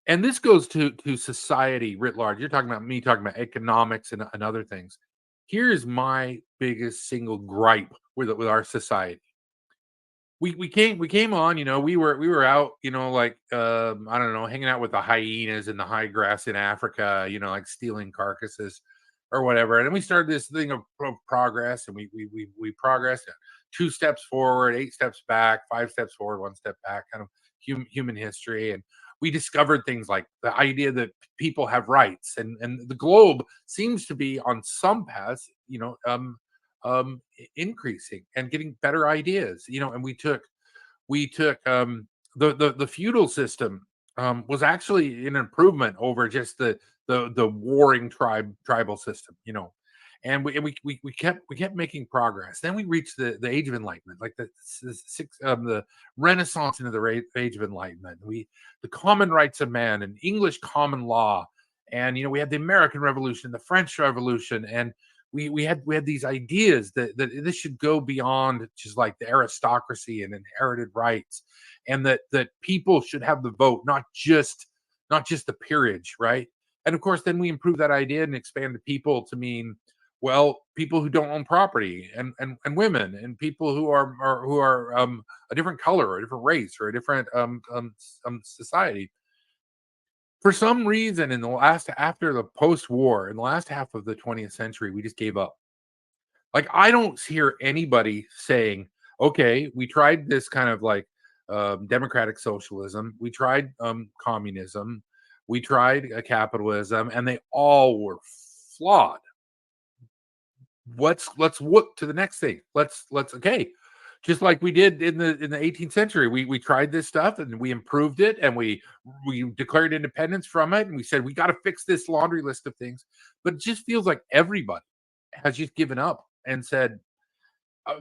And this goes to society writ large. You're talking about me talking about economics and other things. Here's my biggest single gripe with our society. We came on, we were out, like, I don't know, hanging out with the hyenas in the high grass in Africa, like stealing carcasses or whatever. And then we started this thing of progress, and we progressed 2 steps forward, 8 steps back, 5 steps forward, 1 step back, kind of human history. And we discovered things like the idea that people have rights, and the globe seems to be on some paths, increasing and getting better ideas, and we took the feudal system, was actually an improvement over just the warring tribal system, and we kept making progress. Then we reached the age of enlightenment, like the renaissance into the age of enlightenment. The common rights of man and English common law, and we had the American Revolution, the French Revolution, and we had these ideas that this should go beyond just like the aristocracy and inherited rights, and that people should have the vote, not just the peerage, right? And of course, then we improve that idea and expand the people to mean, well, people who don't own property, and women, and people who are a different color or a different race or a different society. For some reason, after the post-war, in the last half of the 20th century, we just gave up. Like, I don't hear anybody saying, "Okay, we tried this kind of like democratic socialism, we tried communism, we tried capitalism, and they all were flawed. Let's whoop to the next thing. Let's okay. Just like we did in the 18th century, we tried this stuff and we improved it and we declared independence from it and we said we got to fix this laundry list of things. But it just feels like everybody has just given up and said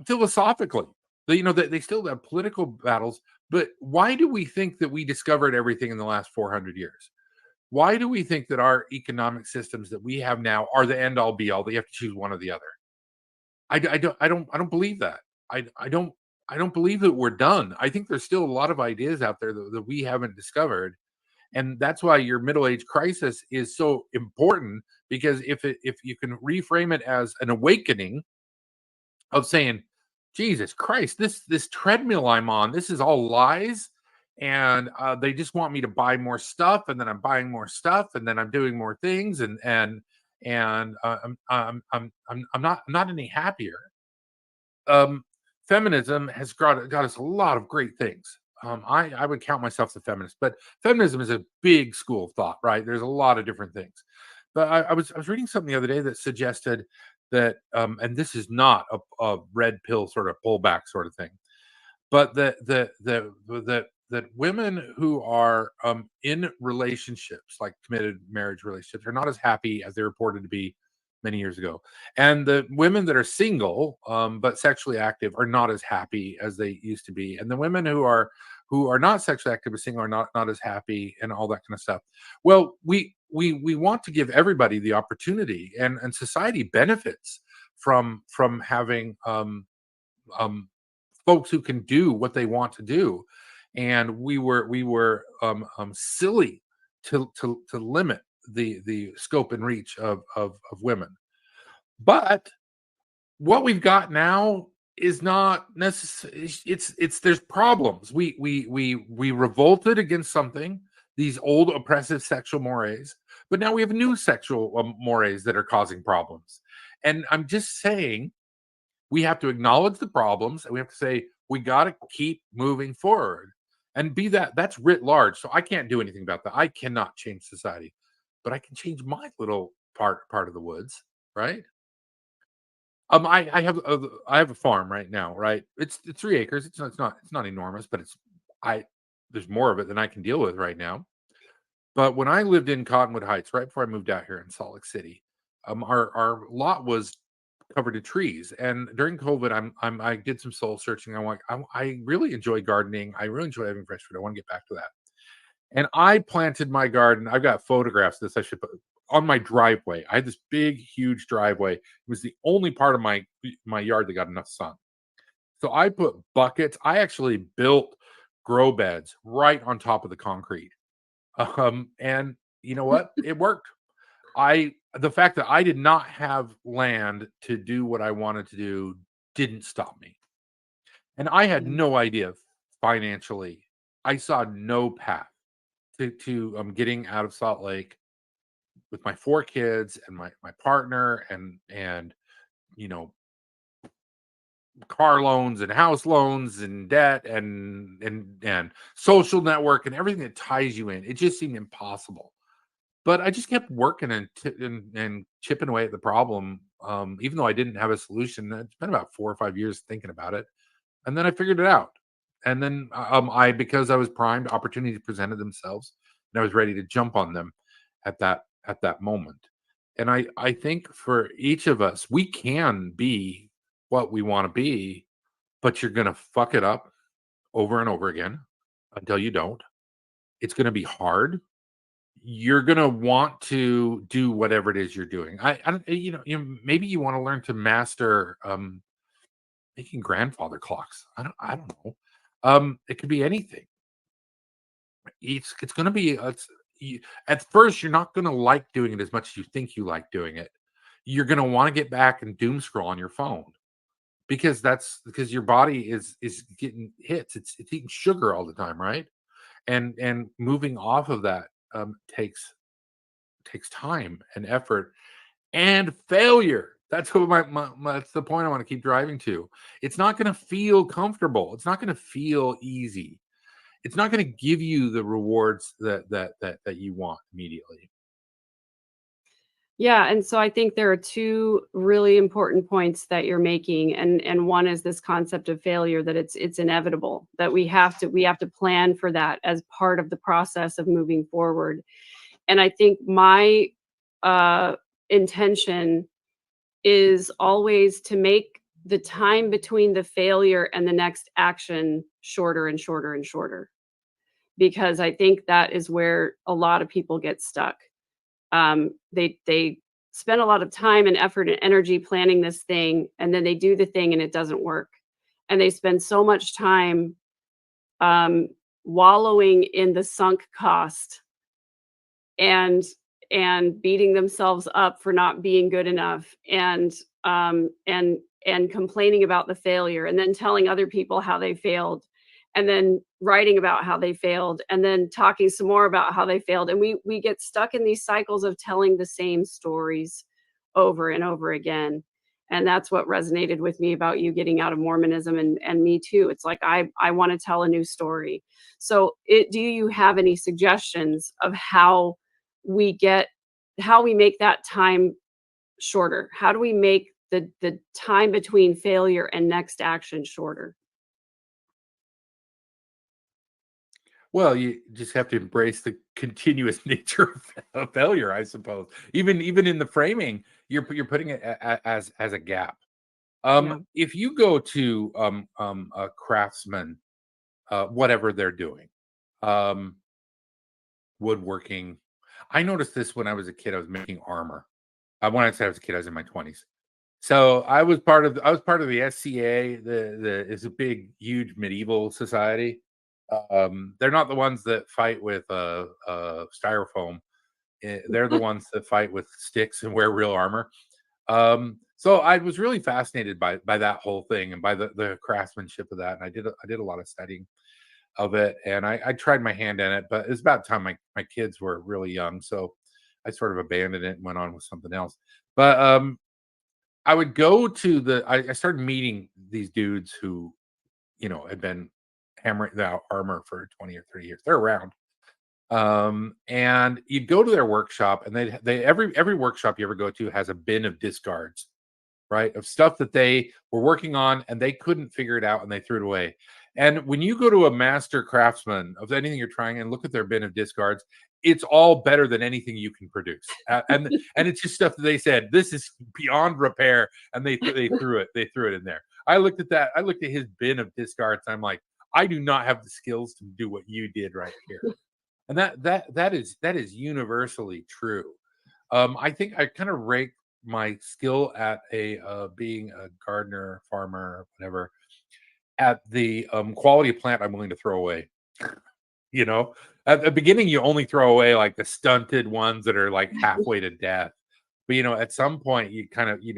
philosophically, they still have political battles, but why do we think that we discovered everything in the last 400 years? Why do we think that our economic systems that we have now are the end all be all? That you have to choose one or the other. I don't believe that. I don't believe that we're done. I think there's still a lot of ideas out there that we haven't discovered, and that's why your middle age crisis is so important. Because if you can reframe it as an awakening of saying, Jesus Christ, this treadmill I'm on, this is all lies, and they just want me to buy more stuff, and then I'm buying more stuff, and then I'm doing more things, and I'm not any happier. um, Feminism has got us a lot of great things. I would count myself a feminist, but feminism is a big school of thought, right? There's a lot of different things. But I was reading something the other day that suggested that, and this is not a red pill sort of pullback sort of thing, but that women who are in relationships, like committed marriage relationships, are not as happy as they reported to be many years ago, and the women that are single but sexually active are not as happy as they used to be, and the women who are not sexually active but single are not as happy, and all that kind of stuff. Well, we want to give everybody the opportunity, and society benefits from having um folks who can do what they want to do, and we were silly to limit the scope and reach of women. But what we've got now is not necessary. It's there's problems. We revolted against something, these old oppressive sexual mores, but now we have new sexual mores that are causing problems. And I'm just saying, we have to acknowledge the problems and we have to say we got to keep moving forward, and be that's writ large. So I can't do anything about that. I cannot change society, but I can change my little part of the woods, right? I have a farm right now, right? It's 3 acres. It's not enormous, but I there's more of it than I can deal with right now. But when I lived in Cottonwood Heights, right before I moved out here in Salt Lake City, our lot was covered in trees. And during COVID, I did some soul searching. I'm like, I really enjoy gardening. I really enjoy having fresh food. I want to get back to that. And I planted my garden. I've got photographs of this. I should put on my driveway. I had this big, huge driveway. It was the only part of my yard that got enough sun. So I put buckets. I actually built grow beds right on top of the concrete. And you know what? It worked. The fact that I did not have land to do what I wanted to do didn't stop me. And I had Mm. no idea financially. I saw no path to getting out of Salt Lake with my 4 kids and my partner, and you know car loans and house loans and debt and social network and everything that ties you in. It just seemed impossible. But I just kept working and chipping away at the problem, even though I didn't have a solution. It's been about 4 or 5 years thinking about it, and then I figured it out. And then, because I was primed, opportunities presented themselves, and I was ready to jump on them at that moment. And I think for each of us, we can be what we want to be, but you're gonna fuck it up over and over again until you don't. It's gonna be hard. You're gonna want to do whatever it is you're doing. I don't, maybe you want to learn to master making grandfather clocks. I don't know. It could be anything. It's gonna be at first you're not gonna like doing it as much as you think you like doing it. You're gonna want to get back and doom scroll on your phone, because that's because your body is getting hits. It's eating sugar all the time, right? And moving off of that takes time and effort and failure. That's what that's the point I want to keep driving to. It's not going to feel comfortable. It's not going to feel easy. It's not going to give you the rewards that you want immediately. Yeah, and so I think there are two really important points that you're making, and one is this concept of failure, that it's inevitable, that we have to plan for that as part of the process of moving forward. And I think my uh, intention is always to make the time between the failure and the next action shorter and shorter and shorter, because I think that is where a lot of people get stuck. They spend a lot of time and effort and energy planning this thing, and then they do the thing and it doesn't work. And they spend so much time um, wallowing in the sunk cost, and beating themselves up for not being good enough, um and and complaining about the failure, and then telling other people how they failed, and then writing about how they failed, and then talking some more about how they failed, and we get stuck in these cycles of telling the same stories over and over again. And that's what resonated with me about you getting out of Mormonism, and me too. It's like I want to tell a new story. So do you have any suggestions of we get how we make that time shorter? How do we make the time between failure and next action shorter? Well, you just have to embrace the continuous nature of failure, I suppose. Even in the framing, you're putting it as a gap. Yeah. If you go to a craftsman, whatever they're doing, um, woodworking. I noticed this when I was a kid. I was making armor. When I said I was a kid, I was in my 20s. So I was part of the SCA. The is a big, huge medieval society. They're not the ones that fight with styrofoam. They're the ones that fight with sticks and wear real armor. So I was really fascinated by that whole thing and by the craftsmanship of that. And I did a lot of studying of it, and I tried my hand in it, but it's about time my kids were really young, so I sort of abandoned it and went on with something else. But I would go to I started meeting these dudes who had been hammering out armor for 20 or 30 years. They're around. And you'd go to their workshop, and they every workshop you ever go to has a bin of discards, right? Of stuff that they were working on and they couldn't figure it out and they threw it away. And when you go to a master craftsman of anything you're trying and look at their bin of discards, it's all better than anything you can produce. And it's just stuff that they said this is beyond repair, and they threw it in there. I looked at that. I looked at his bin of discards. I'm like, I do not have the skills to do what you did right here. And that is universally true. I think I kind of rate my skill at being a gardener, farmer, whatever, at the quality of plant I'm willing to throw away. You know, at the beginning, you only throw away like the stunted ones that are like halfway to death. But at some point, you kind of you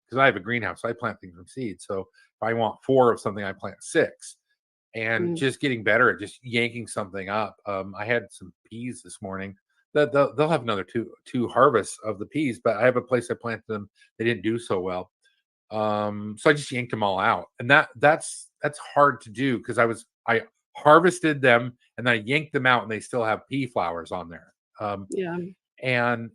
because I have a greenhouse, so I plant things from seed. So if I want four of something, I plant six, and Mm. just getting better at just yanking something up. I had some peas this morning. That they'll have another two harvests of the peas, but I have a place I planted them. They didn't do so well, so I just yanked them all out, and that's hard to do because I harvested them and then I yanked them out, and they still have pea flowers on there. Yeah. And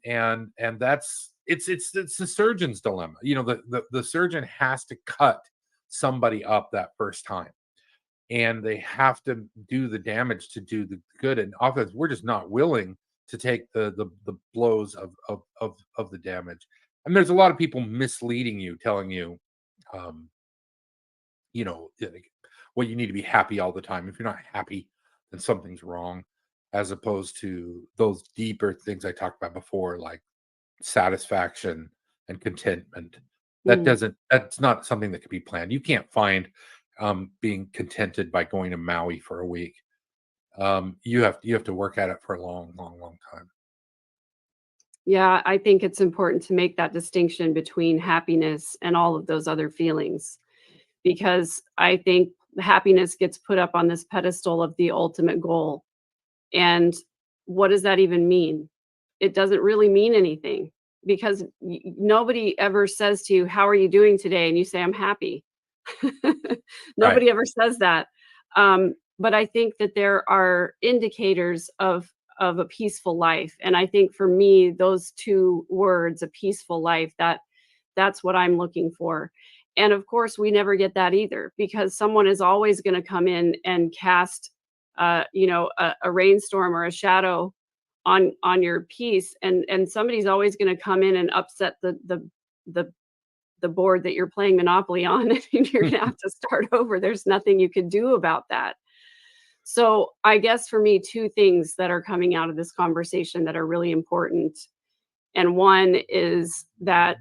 it's the surgeon's dilemma. The surgeon has to cut somebody up that first time, and they have to do the damage to do the good. And often we're just not willing to take the blows of the damage. And there's a lot of people misleading you, telling you, um, like, well, you need to be happy all the time. If you're not happy, then something's wrong. As opposed to those deeper things I talked about before, like satisfaction and contentment. Mm. That's not something that can be planned. You can't find being contented by going to Maui for a week. You have to work at it for a long, long, long time. Yeah, I think it's important to make that distinction between happiness and all of those other feelings, because I think happiness gets put up on this pedestal of the ultimate goal. And what does that even mean? It doesn't really mean anything, because nobody ever says to you, "How are you doing today?" And you say, "I'm happy." Right. Nobody ever says that. But I think that there are indicators of of a peaceful life. And I think for me, those two words, a peaceful life, that's what I'm looking for. And of course, we never get that either, because someone is always going to come in and cast, a rainstorm or a shadow on your peace, and somebody's always going to come in and upset the the board that you're playing Monopoly on, and you're going to have to start over. There's nothing you can do about that. So I guess for me, two things that are coming out of this conversation that are really important. And one is that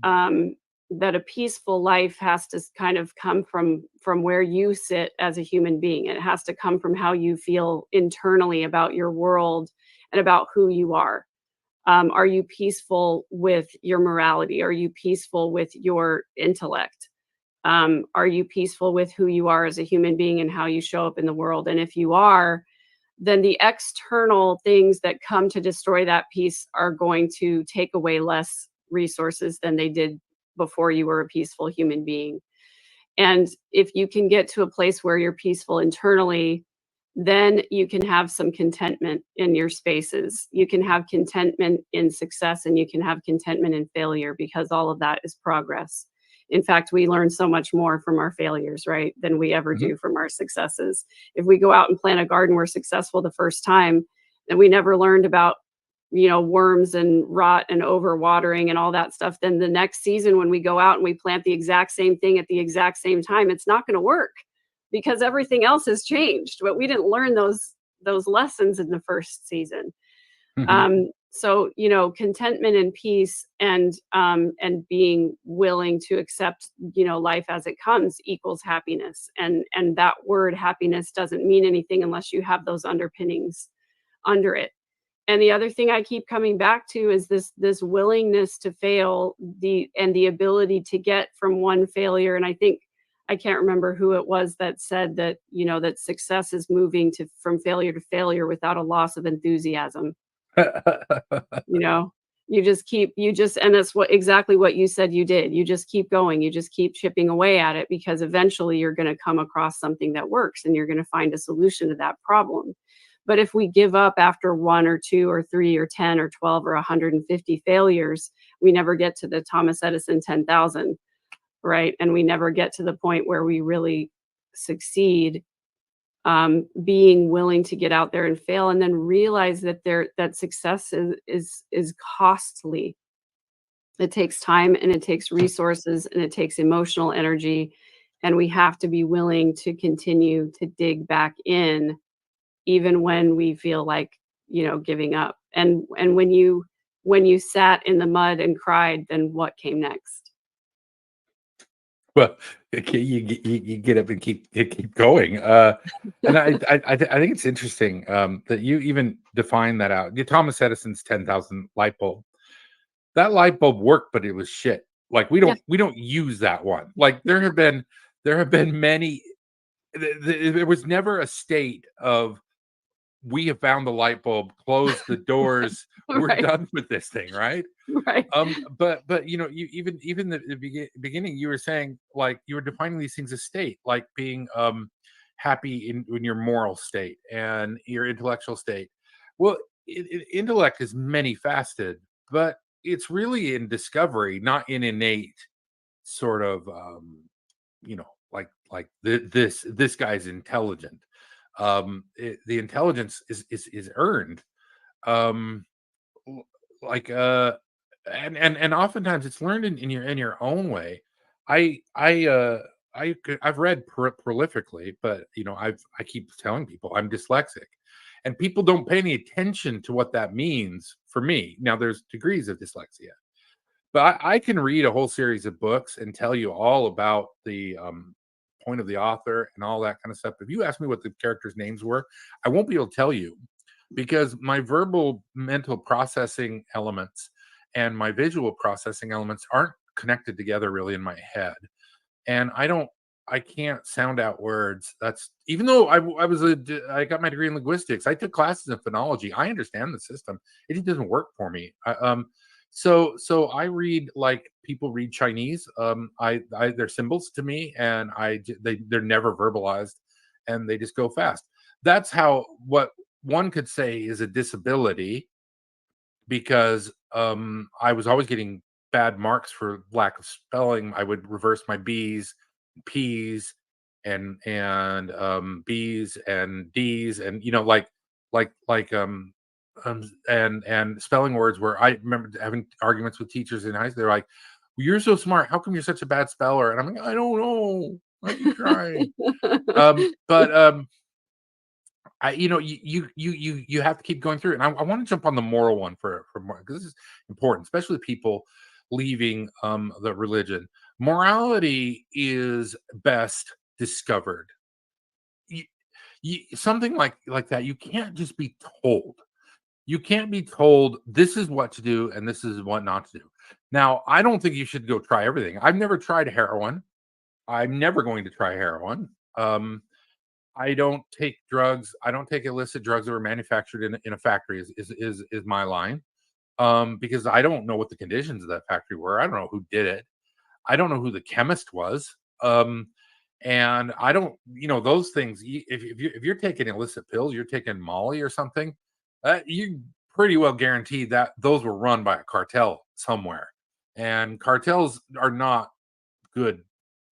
um, that a peaceful life has to kind of come from where you sit as a human being. It has to come from how you feel internally about your world and about who you are. Are you peaceful with your morality? Are you peaceful with your intellect? Are you peaceful with who you are as a human being and how you show up in the world? And if you are, then the external things that come to destroy that peace are going to take away less resources than they did before you were a peaceful human being. And if you can get to a place where you're peaceful internally, then you can have some contentment in your spaces. You can have contentment in success, and you can have contentment in failure, because all of that is progress. In fact, we learn so much more from our failures, right, than we ever Mhm. do from our successes. If we go out and plant a garden, we're successful the first time, and we never learned about, worms and rot and overwatering and all that stuff, then the next season when we go out and we plant the exact same thing at the exact same time, it's not going to work, because everything else has changed. But we didn't learn those lessons in the first season. Mhm. So contentment and peace, and being willing to accept life as it comes equals happiness. And that word happiness doesn't mean anything unless you have those underpinnings under it. And the other thing I keep coming back to is this willingness to fail, the ability to get from one failure. And I think, I can't remember who it was that said that, that success is moving to from failure to failure without a loss of enthusiasm. You know, and that's exactly what you said you did. You just keep going. You just keep chipping away at it, because eventually you're going to come across something that works, and you're going to find a solution to that problem. But if we give up after one or two or three or 10 or 12 or 150 failures, we never get to the Thomas Edison 10,000, right? And we never get to the point where we really succeed. Being willing to get out there and fail, and then realize that success is costly. It takes time, and it takes resources, and it takes emotional energy, and we have to be willing to continue to dig back in, even when we feel like giving up. And when you sat in the mud and cried, then what came next? Well, okay, you get up and keep going. And I think it's interesting that you even define that out. Thomas Edison's 10,000 light bulb. That light bulb worked, but it was shit. Like Yeah. we don't use that one. Like there have been many. There was never a state of we have found the light bulb, close the doors, we're Right. done with this thing, right? Right. But you even the beginning, you were saying like you were defining these things as state, like being happy in your moral state and your intellectual state. Well, intellect is many faceted, but it's really in discovery, not in innate sort of this guy's intelligent. The intelligence is earned. Um, l- like and oftentimes it's learned in your own way. I've read prolifically, but I keep telling people I'm dyslexic, and people don't pay any attention to what that means for me. Now there's degrees of dyslexia, but I can read a whole series of books and tell you all about the point of the author and all that kind of stuff. If you ask me what the characters' names were, I won't be able to tell you, because my verbal mental processing elements and my visual processing elements aren't connected together really in my head. And I can't sound out words. That's even though I got my degree in linguistics. I took classes in phonology. I understand the system. It just doesn't work for me. So I read like people read Chinese. They're symbols to me, and they're never verbalized, and they just go fast. That's how what one could say is a disability because I was always getting bad marks for lack of spelling. I would reverse my B's, P's, and B's and D's, and and spelling words where I remember having arguments with teachers in high school. They're like, well, "You're so smart. How come you're such a bad speller?" And I'm like, "I don't know. I can try." But you have to keep going through it. And I want to jump on the moral one for more because this is important, especially people leaving the religion. Morality is best discovered. You, something like that. You can't just be told. You can't be told this is what to do and this is what not to do. Now, I don't think you should go try everything. I've never tried heroin. I'm never going to try heroin. I don't take drugs. I don't take illicit drugs that were manufactured in a factory. Is my line, because I don't know what the conditions of that factory were. I don't know who did it. I don't know who the chemist was. And I don't, those things. If you're taking illicit pills, you're taking Molly or something. You pretty well guaranteed that those were run by a cartel somewhere, and cartels are not good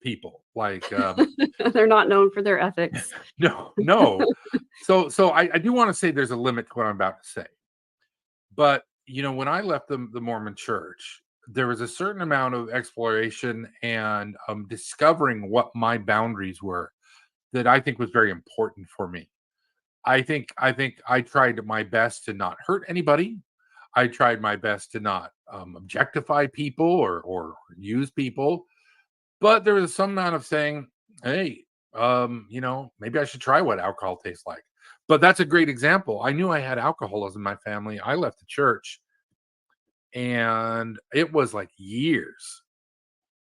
people. Like, They're not known for their ethics. no, no. So I do want to say there's a limit to what I'm about to say. But when I left the Mormon Church, there was a certain amount of exploration and discovering what my boundaries were that I think was very important for me. I think I tried my best to not hurt anybody. I tried my best to not objectify people or use people. But there was some amount of saying, "Hey, maybe I should try what alcohol tastes like." But that's a great example. I knew I had alcoholism in my family. I left the church, and it was like years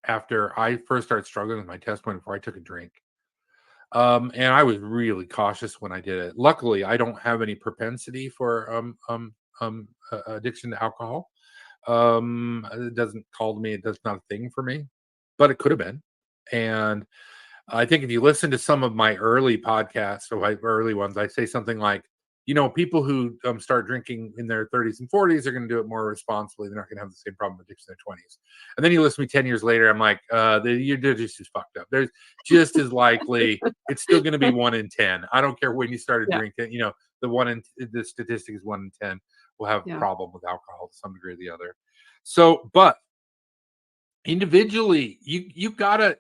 after I first started struggling with my testimony before I took a drink. And I was really cautious when I did it. Luckily, I don't have any propensity for addiction to alcohol. It doesn't call to me. It does not a thing for me, but it could have been. And I think if you listen to some of my early podcasts or my early ones, I say something like, people who start drinking in their 30s and 40s are going to do it more responsibly. They're not going to have the same problem with addiction in their 20s. And then you listen to me 10 years later, I'm like, you're just as fucked up. There's just as likely, it's still going to be 1 in 10. I don't care when you started Yeah, drinking. The statistic is 1 in 10 will have a yeah. problem with alcohol to some degree or the other. So, but individually you gotta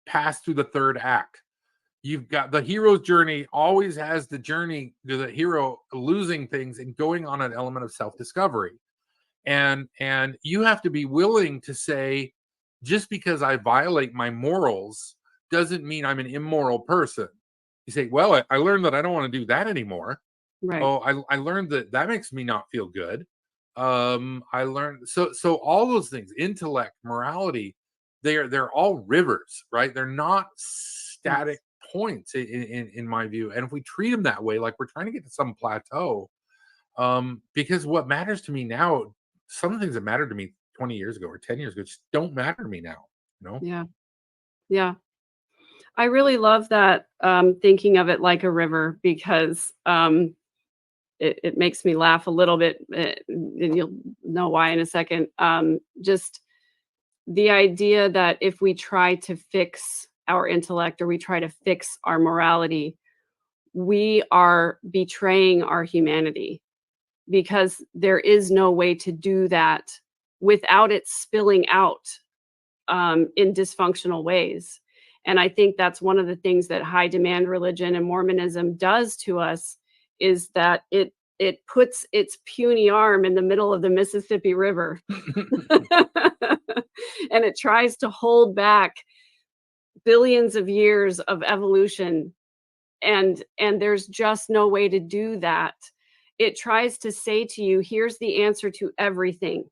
pass through the third act. You've got the hero's journey always has the journey to the hero losing things and going on an element of self-discovery, and you have to be willing to say, just because I violate my morals doesn't mean I'm an immoral person. You say, well, I learned that I don't want to do that anymore. Right. Oh, I learned that makes me not feel good. I learned so all those things, intellect, morality, they're all rivers, right? They're not static Yes. points in my view. And if we treat them that way, like we're trying to get to some plateau, because what matters to me now, some of the things that mattered to me 20 years ago or 10 years ago just don't matter to me now, you know? Yeah. Yeah. I really love that, thinking of it like a river because, it makes me laugh a little bit, and you'll know why in a second. Just the idea that if we try to fix our intellect or we try to fix our morality, we are betraying our humanity because there is no way to do that without it spilling out in dysfunctional ways. And I think that's one of the things that high demand religion and Mormonism does to us is that it puts its puny arm in the middle of the Mississippi River and it tries to hold back billions of years of evolution and there's just no way to do that. It tries to say to you, here's the answer to everything.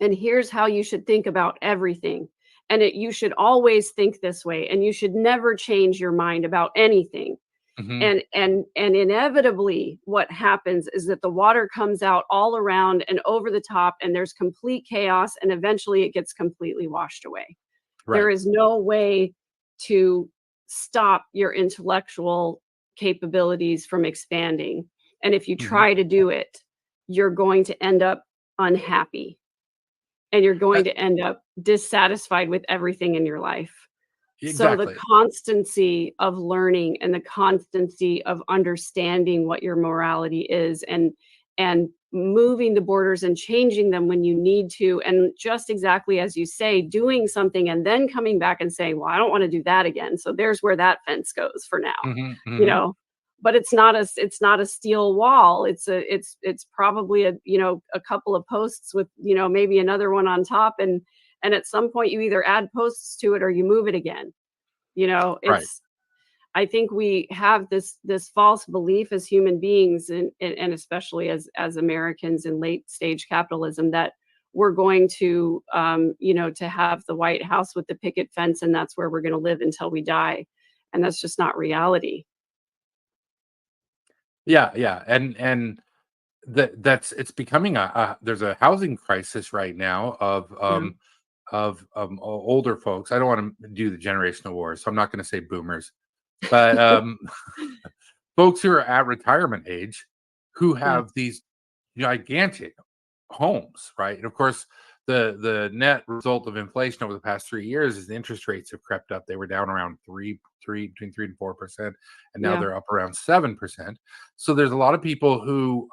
And here's how you should think about everything. And you should always think this way and you should never change your mind about anything. Mhm. And inevitably what happens is that the water comes out all around and over the top and there's complete chaos and eventually it gets completely washed away. There Right. is no way to stop your intellectual capabilities from expanding. And if you Mhm. try to do it, you're going to end up unhappy and you're Uh, going to end up dissatisfied with everything in your life. So the exactly. constancy of learning and the constancy of understanding what your morality is and moving the borders and changing them when you need to, and just exactly as you say, doing something and then coming back and saying, well, I don't want to do that again. So there's where that fence goes for now, Mhm, you mhm. know. But it's not a steel wall. It's probably a couple of posts with maybe another one on top, and at some point you either add posts to it or you move it again. Right. It's I think we have this false belief as human beings, and especially as Americans in late stage capitalism, that we're going to have the White House with the picket fence, and that's where we're going to live until we die, and that's just not reality. Yeah, yeah, and that's it's becoming a there's a housing crisis right now Yeah, older folks. I don't want to do the generational wars, so I'm not going to say boomers, but folks who are at retirement age who yeah, have these gigantic homes, right? And of course, the net result of inflation over the past 3 years is the interest rates have crept up. They were down around between 3 and 4%, and now yeah, they're up around 7%. So there's a lot of people who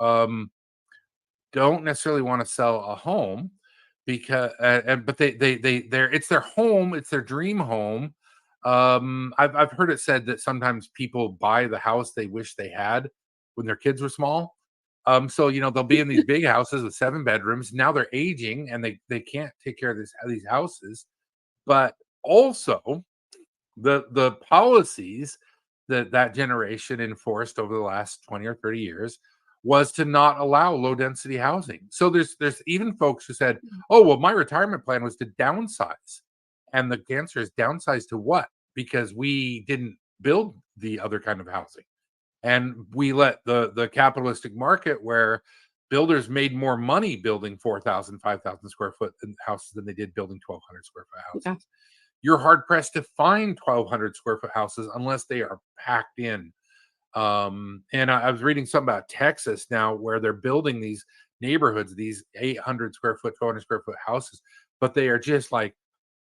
don't necessarily want to sell a home because and but they're it's their home, it's their dream home. I've heard it said that sometimes people buy the house they wish they had when their kids were small. So they'll be in these big houses with 7 bedrooms. Now they're aging and they can't take care of these houses. But also the policies that generation enforced over the last 20 or 30 years was to not allow low density housing. So there's even folks who said, "Oh, well, my retirement plan was to downsize." And the answer is downsize to what? Because we didn't build the other kind of housing. And we let the capitalistic market where builders made more money building 4,000, 5,000 square foot houses than they did building 1,200 square foot yeah, houses. You're hard pressed to find 1,200 square foot houses unless they are packed in. And I was reading something about Texas now where they're building these neighborhoods, these 800 square foot, 200 square foot houses, but they are just like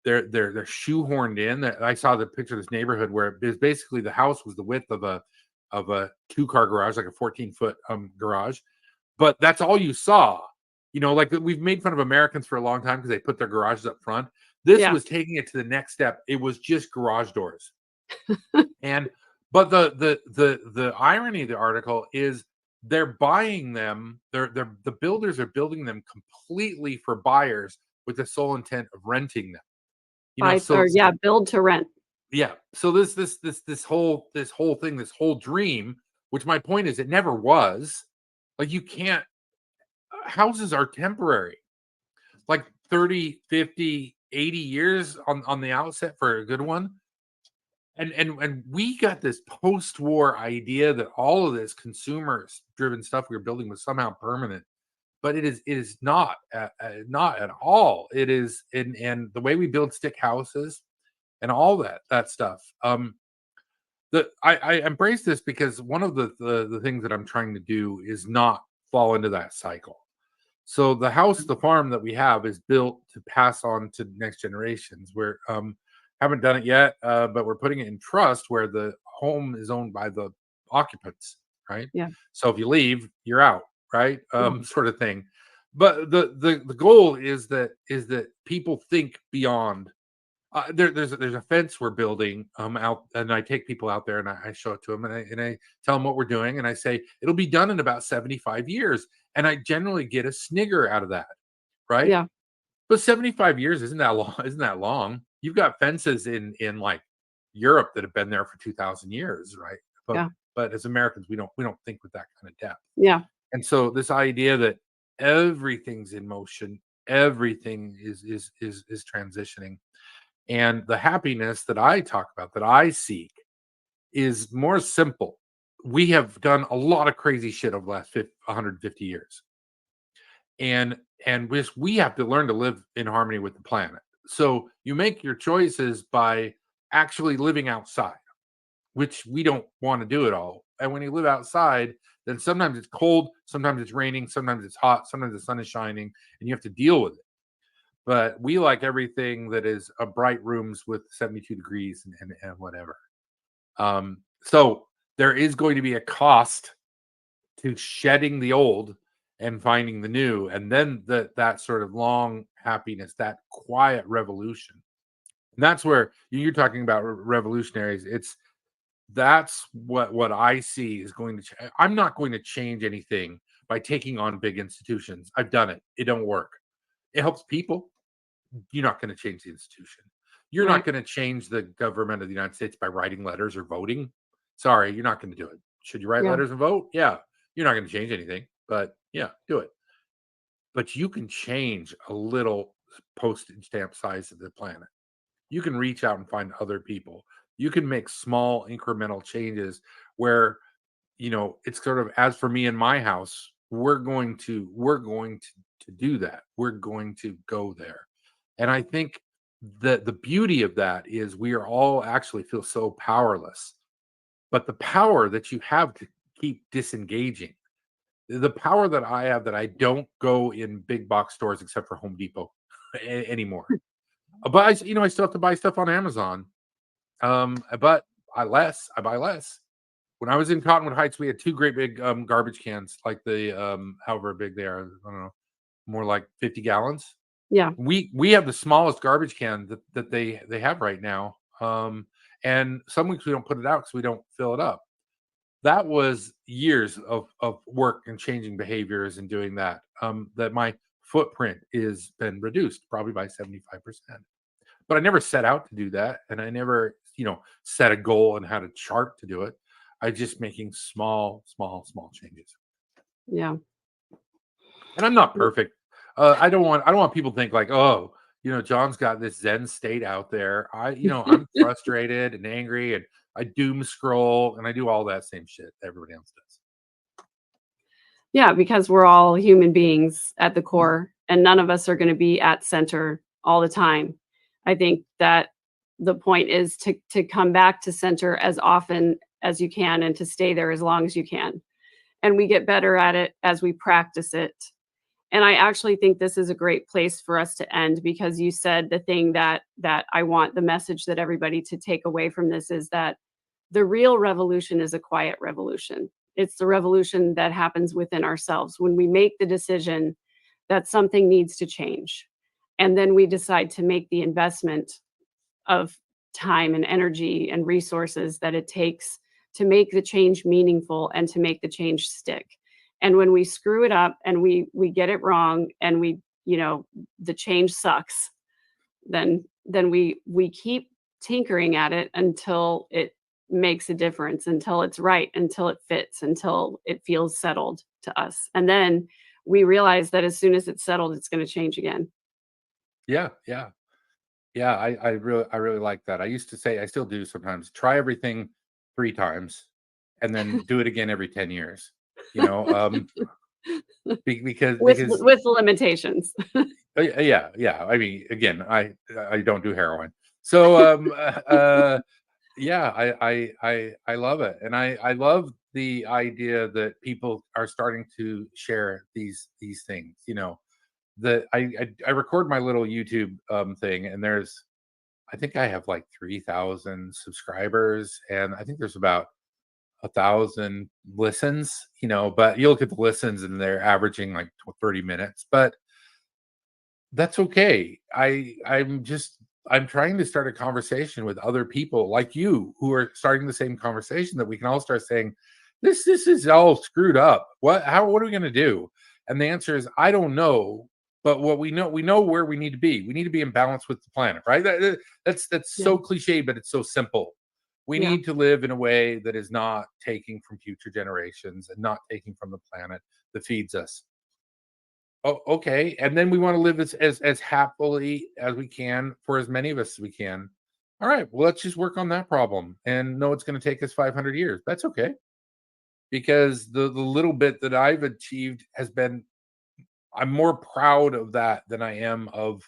they're shoehorned in. I saw the picture of this neighborhood where it was basically the house was the width of a 2-car garage, like a 14-foot garage, but that's all you saw. Like we've made fun of Americans for a long time because they put their garages up front. This yeah. was taking it to the next step. It was just garage doors. And but the irony of the article is they're buying them. The builders are building them completely for buyers with the sole intent of renting them. Buy So or yeah, build to rent. yeah. So this whole thing, this whole dream, which my point is, it never was. Like you can't. Houses are temporary. Like 30, 50, 80 years on the outset for a good one. And we got this post-war idea that all of this consumer-driven stuff we were building was somehow permanent, but it is not not at all. It is and the way we build stick houses and all that stuff. I embrace this because one of the things that I'm trying to do is not fall into that cycle. So the house, the farm that we have is built to pass on to next generations. We're haven't done it yet, but we're putting it in trust where the home is owned by the occupants, right? Yeah, So if you leave, you're out, right? yeah, Sort of thing. But the goal is that people think beyond. There's a fence we're building out, and I take people out there and I show it to them, and I tell them what we're doing, and I say it'll be done in about 75 years, and I generally get a snigger out of that, right? yeah, But 75 years isn't that long. Isn't that long? You've got fences in like Europe that have been there for 2,000 years, right? But yeah, but as Americans, we don't think with that kind of depth. yeah, And so this idea that everything's in motion, everything is transitioning, and the happiness that I talk about, that I seek, is more simple. We have done a lot of crazy shit over the last 150 years. And we have to learn to live in harmony with the planet. So you make your choices by actually living outside. which we don't want to do it all. And when you live outside, then sometimes it's cold, sometimes it's raining, sometimes it's hot, sometimes the sun is shining, and you have to deal with it. But we like everything that is a bright rooms with 72 degrees and whatever. So there is going to be a cost to shedding the old and finding the new, and then that sort of long happiness, that quiet revolution. And that's where you're talking about revolutionaries. That's what I see is going to change. I'm not going to change anything by taking on big institutions. I've done it. It don't work. It helps people. You're not going to change the institution. You're not Right. going to change the government of the United States by writing letters or voting. Sorry, you're not going to do it. Should you write Yeah. letters and vote? Yeah. You're not going to change anything, but yeah, do it. But you can change a little postage stamp size of the planet. You can reach out and find other people. You can make small incremental changes where, it's sort of, as for me in my house, we're going to do that. We're going to go there. And I think that the beauty of that is we are all actually feel so powerless, but the power that you have to keep disengaging, the power that I have, that I don't go in big box stores except for Home Depot anymore. But I still have to buy stuff on Amazon. But I buy less. When I was in Cottonwood Heights, we had two great big garbage cans, like the however big they are. I don't know, more like 50 gallons. Yeah. We have the smallest garbage can that they have right now. And some weeks we don't put it out because we don't fill it up. That was years of work and changing behaviors and doing that. That my footprint is been reduced probably by 75%. But I never set out to do that, and I never, set a goal and had a chart to do it. I just making small, small, small changes. Yeah. And I'm not perfect. I don't want people to think like, oh, John's got this Zen state out there. I'm frustrated and angry, and I doom scroll and I do all that same shit that everybody else does. Yeah, because we're all human beings at the core, and none of us are gonna be at center all the time. I think that the point is to come back to center as often as you can and to stay there as long as you can. And we get better at it as we practice it. And I actually think this is a great place for us to end because you said the thing that I want the message that everybody to take away from this is that the real revolution is a quiet revolution. It's the revolution that happens within ourselves when we make the decision that something needs to change. And then we decide to make the investment of time and energy and resources that it takes to make the change meaningful and to make the change stick. And when we screw it up and we get it wrong and the change sucks, then we keep tinkering at it until it makes a difference, until it's right, until it fits, until it feels settled to us. And then we realize that as soon as it's settled, it's going to change again. Yeah, yeah. Yeah, I really like that. I used to say, I still do sometimes, try everything 3 times and then do it again every 10 years. You know, because because With limitations. yeah, yeah. I mean, again, I don't do heroin. So yeah, I love it. And I love the idea that people are starting to share these things, that I record my little YouTube thing, and I think I have like 3,000 subscribers, and I think there's about 1,000 listens, but you look at the listens and they're averaging like 30 minutes, but that's okay. I'm trying to start a conversation with other people like you who are starting the same conversation, that we can all start saying, this is all screwed up. What are we going to do? And the answer is, I don't know, but what we know where we need to be. We need to be in balance with the planet, right? That's Yeah, so cliche, but it's so simple. We yeah, need to live in a way that is not taking from future generations and not taking from the planet that feeds us. Oh, okay. And then we want to live as happily as we can for as many of us as we can. All right. Well, let's just work on that problem and know it's going to take us 500 years. That's okay. Because the little bit that I've achieved has been, I'm more proud of that than I am of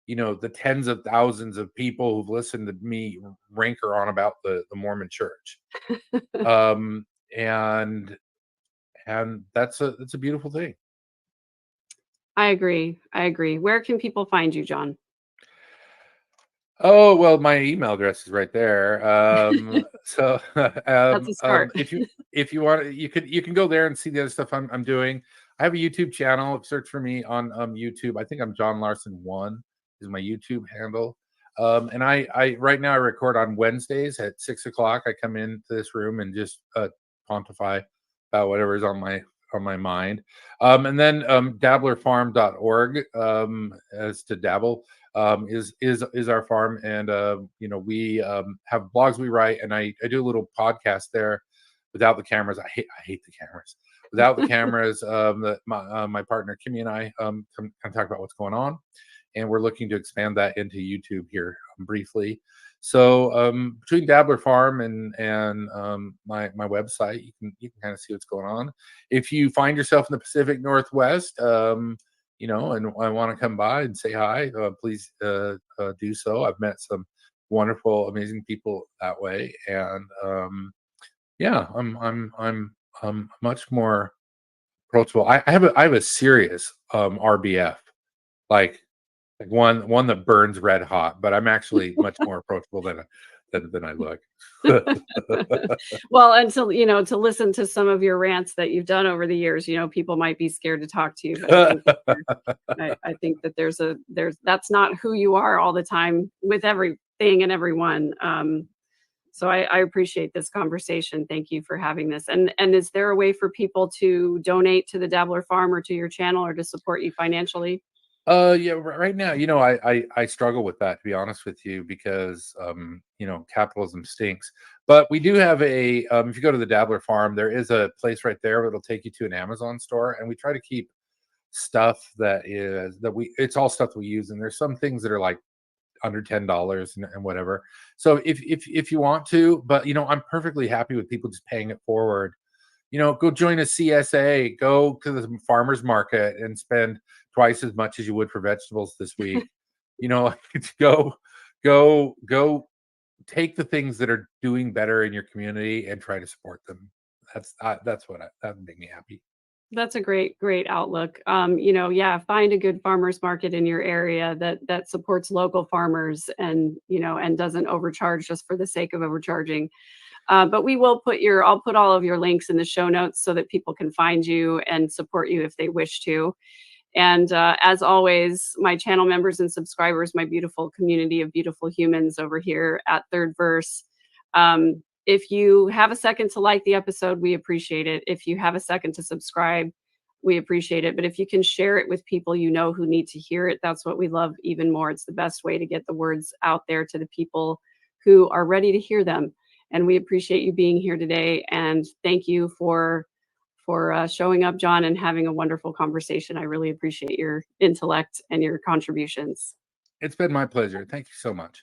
the tens of thousands of people who've listened to me rancor on about the Mormon Church. um, and that's a beautiful thing. I agree. Where can people find you, John? Oh, well, my email address is right there. So That's a start. if you want, you can go there and see the other stuff I'm doing. I have a YouTube channel. Search for me on YouTube. I think I'm John Larsen 1 is my YouTube handle. And I right now I record on Wednesdays at 6 o'clock. I come into this room and just pontify about whatever is on my mind. And then dabblerfarm.org as to dabble is our farm, and we have blogs we write, and I do a little podcast there without the cameras. I hate the cameras. Without the cameras, that my partner Kimmy and I come talk about what's going on, and we're looking to expand that into YouTube here briefly. So between Dabbler Farm and my website, you can kind of see what's going on. If you find yourself in the Pacific Northwest, and I want to come by and say hi, please do so. I've met some wonderful, amazing people that way, and yeah, I'm much more approachable. I have a serious RBF, like one that burns red hot, but I'm actually much more approachable than I look. Well, and to listen to some of your rants that you've done over the years, people might be scared to talk to you, but I think that there's that's not who you are all the time with everything and everyone. So I appreciate this conversation. Thank you for having this. And is there a way for people to donate to the Dabbler Farm or to your channel or to support you financially? Yeah, right now, I struggle with that, to be honest with you, because capitalism stinks. But we do have if you go to the Dabbler Farm, there is a place right there that'll take you to an Amazon store, and we try to keep stuff it's all stuff that we use, and there's some things that are like under $10 and whatever. So if you want to, but I'm perfectly happy with people just paying it forward. Go join a CSA, go to the farmer's market and spend twice as much as you would for vegetables this week. Go take the things that are doing better in your community and try to support them. That's what that would make me happy. That's a great outlook. Yeah, find a good farmers market in your area that supports local farmers and doesn't overcharge just for the sake of overcharging. But I'll put all of your links in the show notes so that people can find you and support you if they wish to. And as always, my channel members and subscribers, my beautiful community of beautiful humans over here at Third Verse. If you have a second to like the episode, we appreciate it. If you have a second to subscribe, we appreciate it. But if you can share it with people who need to hear it, that's what we love even more. It's the best way to get the words out there to the people who are ready to hear them. And we appreciate you being here today. And thank you for showing up, John, and having a wonderful conversation. I really appreciate your intellect and your contributions. It's been my pleasure. Thank you so much.